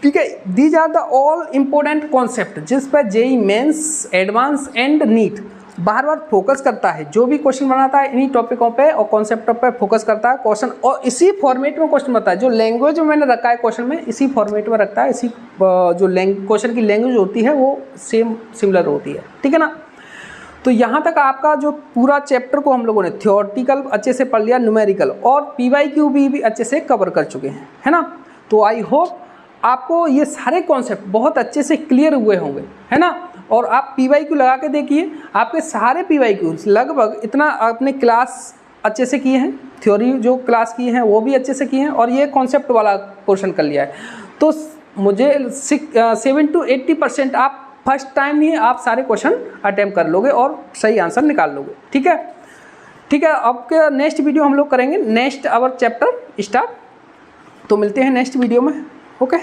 ठीक है। These are the all important concept जिस पर JEE Mains, advance and NEET बार बार फोकस करता है। जो भी क्वेश्चन बनाता है इन्हीं टॉपिकों पे और कॉन्सेप्टों पे फोकस करता है क्वेश्चन, और इसी फॉर्मेट में क्वेश्चन बनता है। जो लैंग्वेज में मैंने रखा है क्वेश्चन में, इसी फॉर्मेट में रखता है, इसी जो क्वेश्चन की लैंग्वेज होती है वो सेम सिमिलर होती है। ठीक है ना, तो यहाँ तक आपका जो पूरा चैप्टर को हम लोगों ने थियोरटिकल अच्छे से पढ़ लिया, न्यूमेरिकल और PYQ भी अच्छे से कवर कर चुके हैं, है ना। तो आई होप आपको ये सारे कॉन्सेप्ट बहुत अच्छे से क्लियर हुए होंगे, है ना। और आप PYQ लगा के देखिए, आपके सारे PYQ लगभग इतना आपने क्लास अच्छे से किए हैं, थ्योरी जो क्लास की हैं वो भी अच्छे से किए हैं, और ये कॉन्सेप्ट वाला पोर्शन कर लिया है। तो मुझे 7 to 80% आप फर्स्ट टाइम ही आप सारे क्वेश्चन अटेम्प्ट कर लोगे और सही आंसर निकाल लोगे। ठीक है, ठीक है। अब के नेक्स्ट वीडियो हम लोग करेंगे नेक्स्ट आवर चैप्टर स्टार्ट, तो मिलते हैं नेक्स्ट वीडियो में। ओके।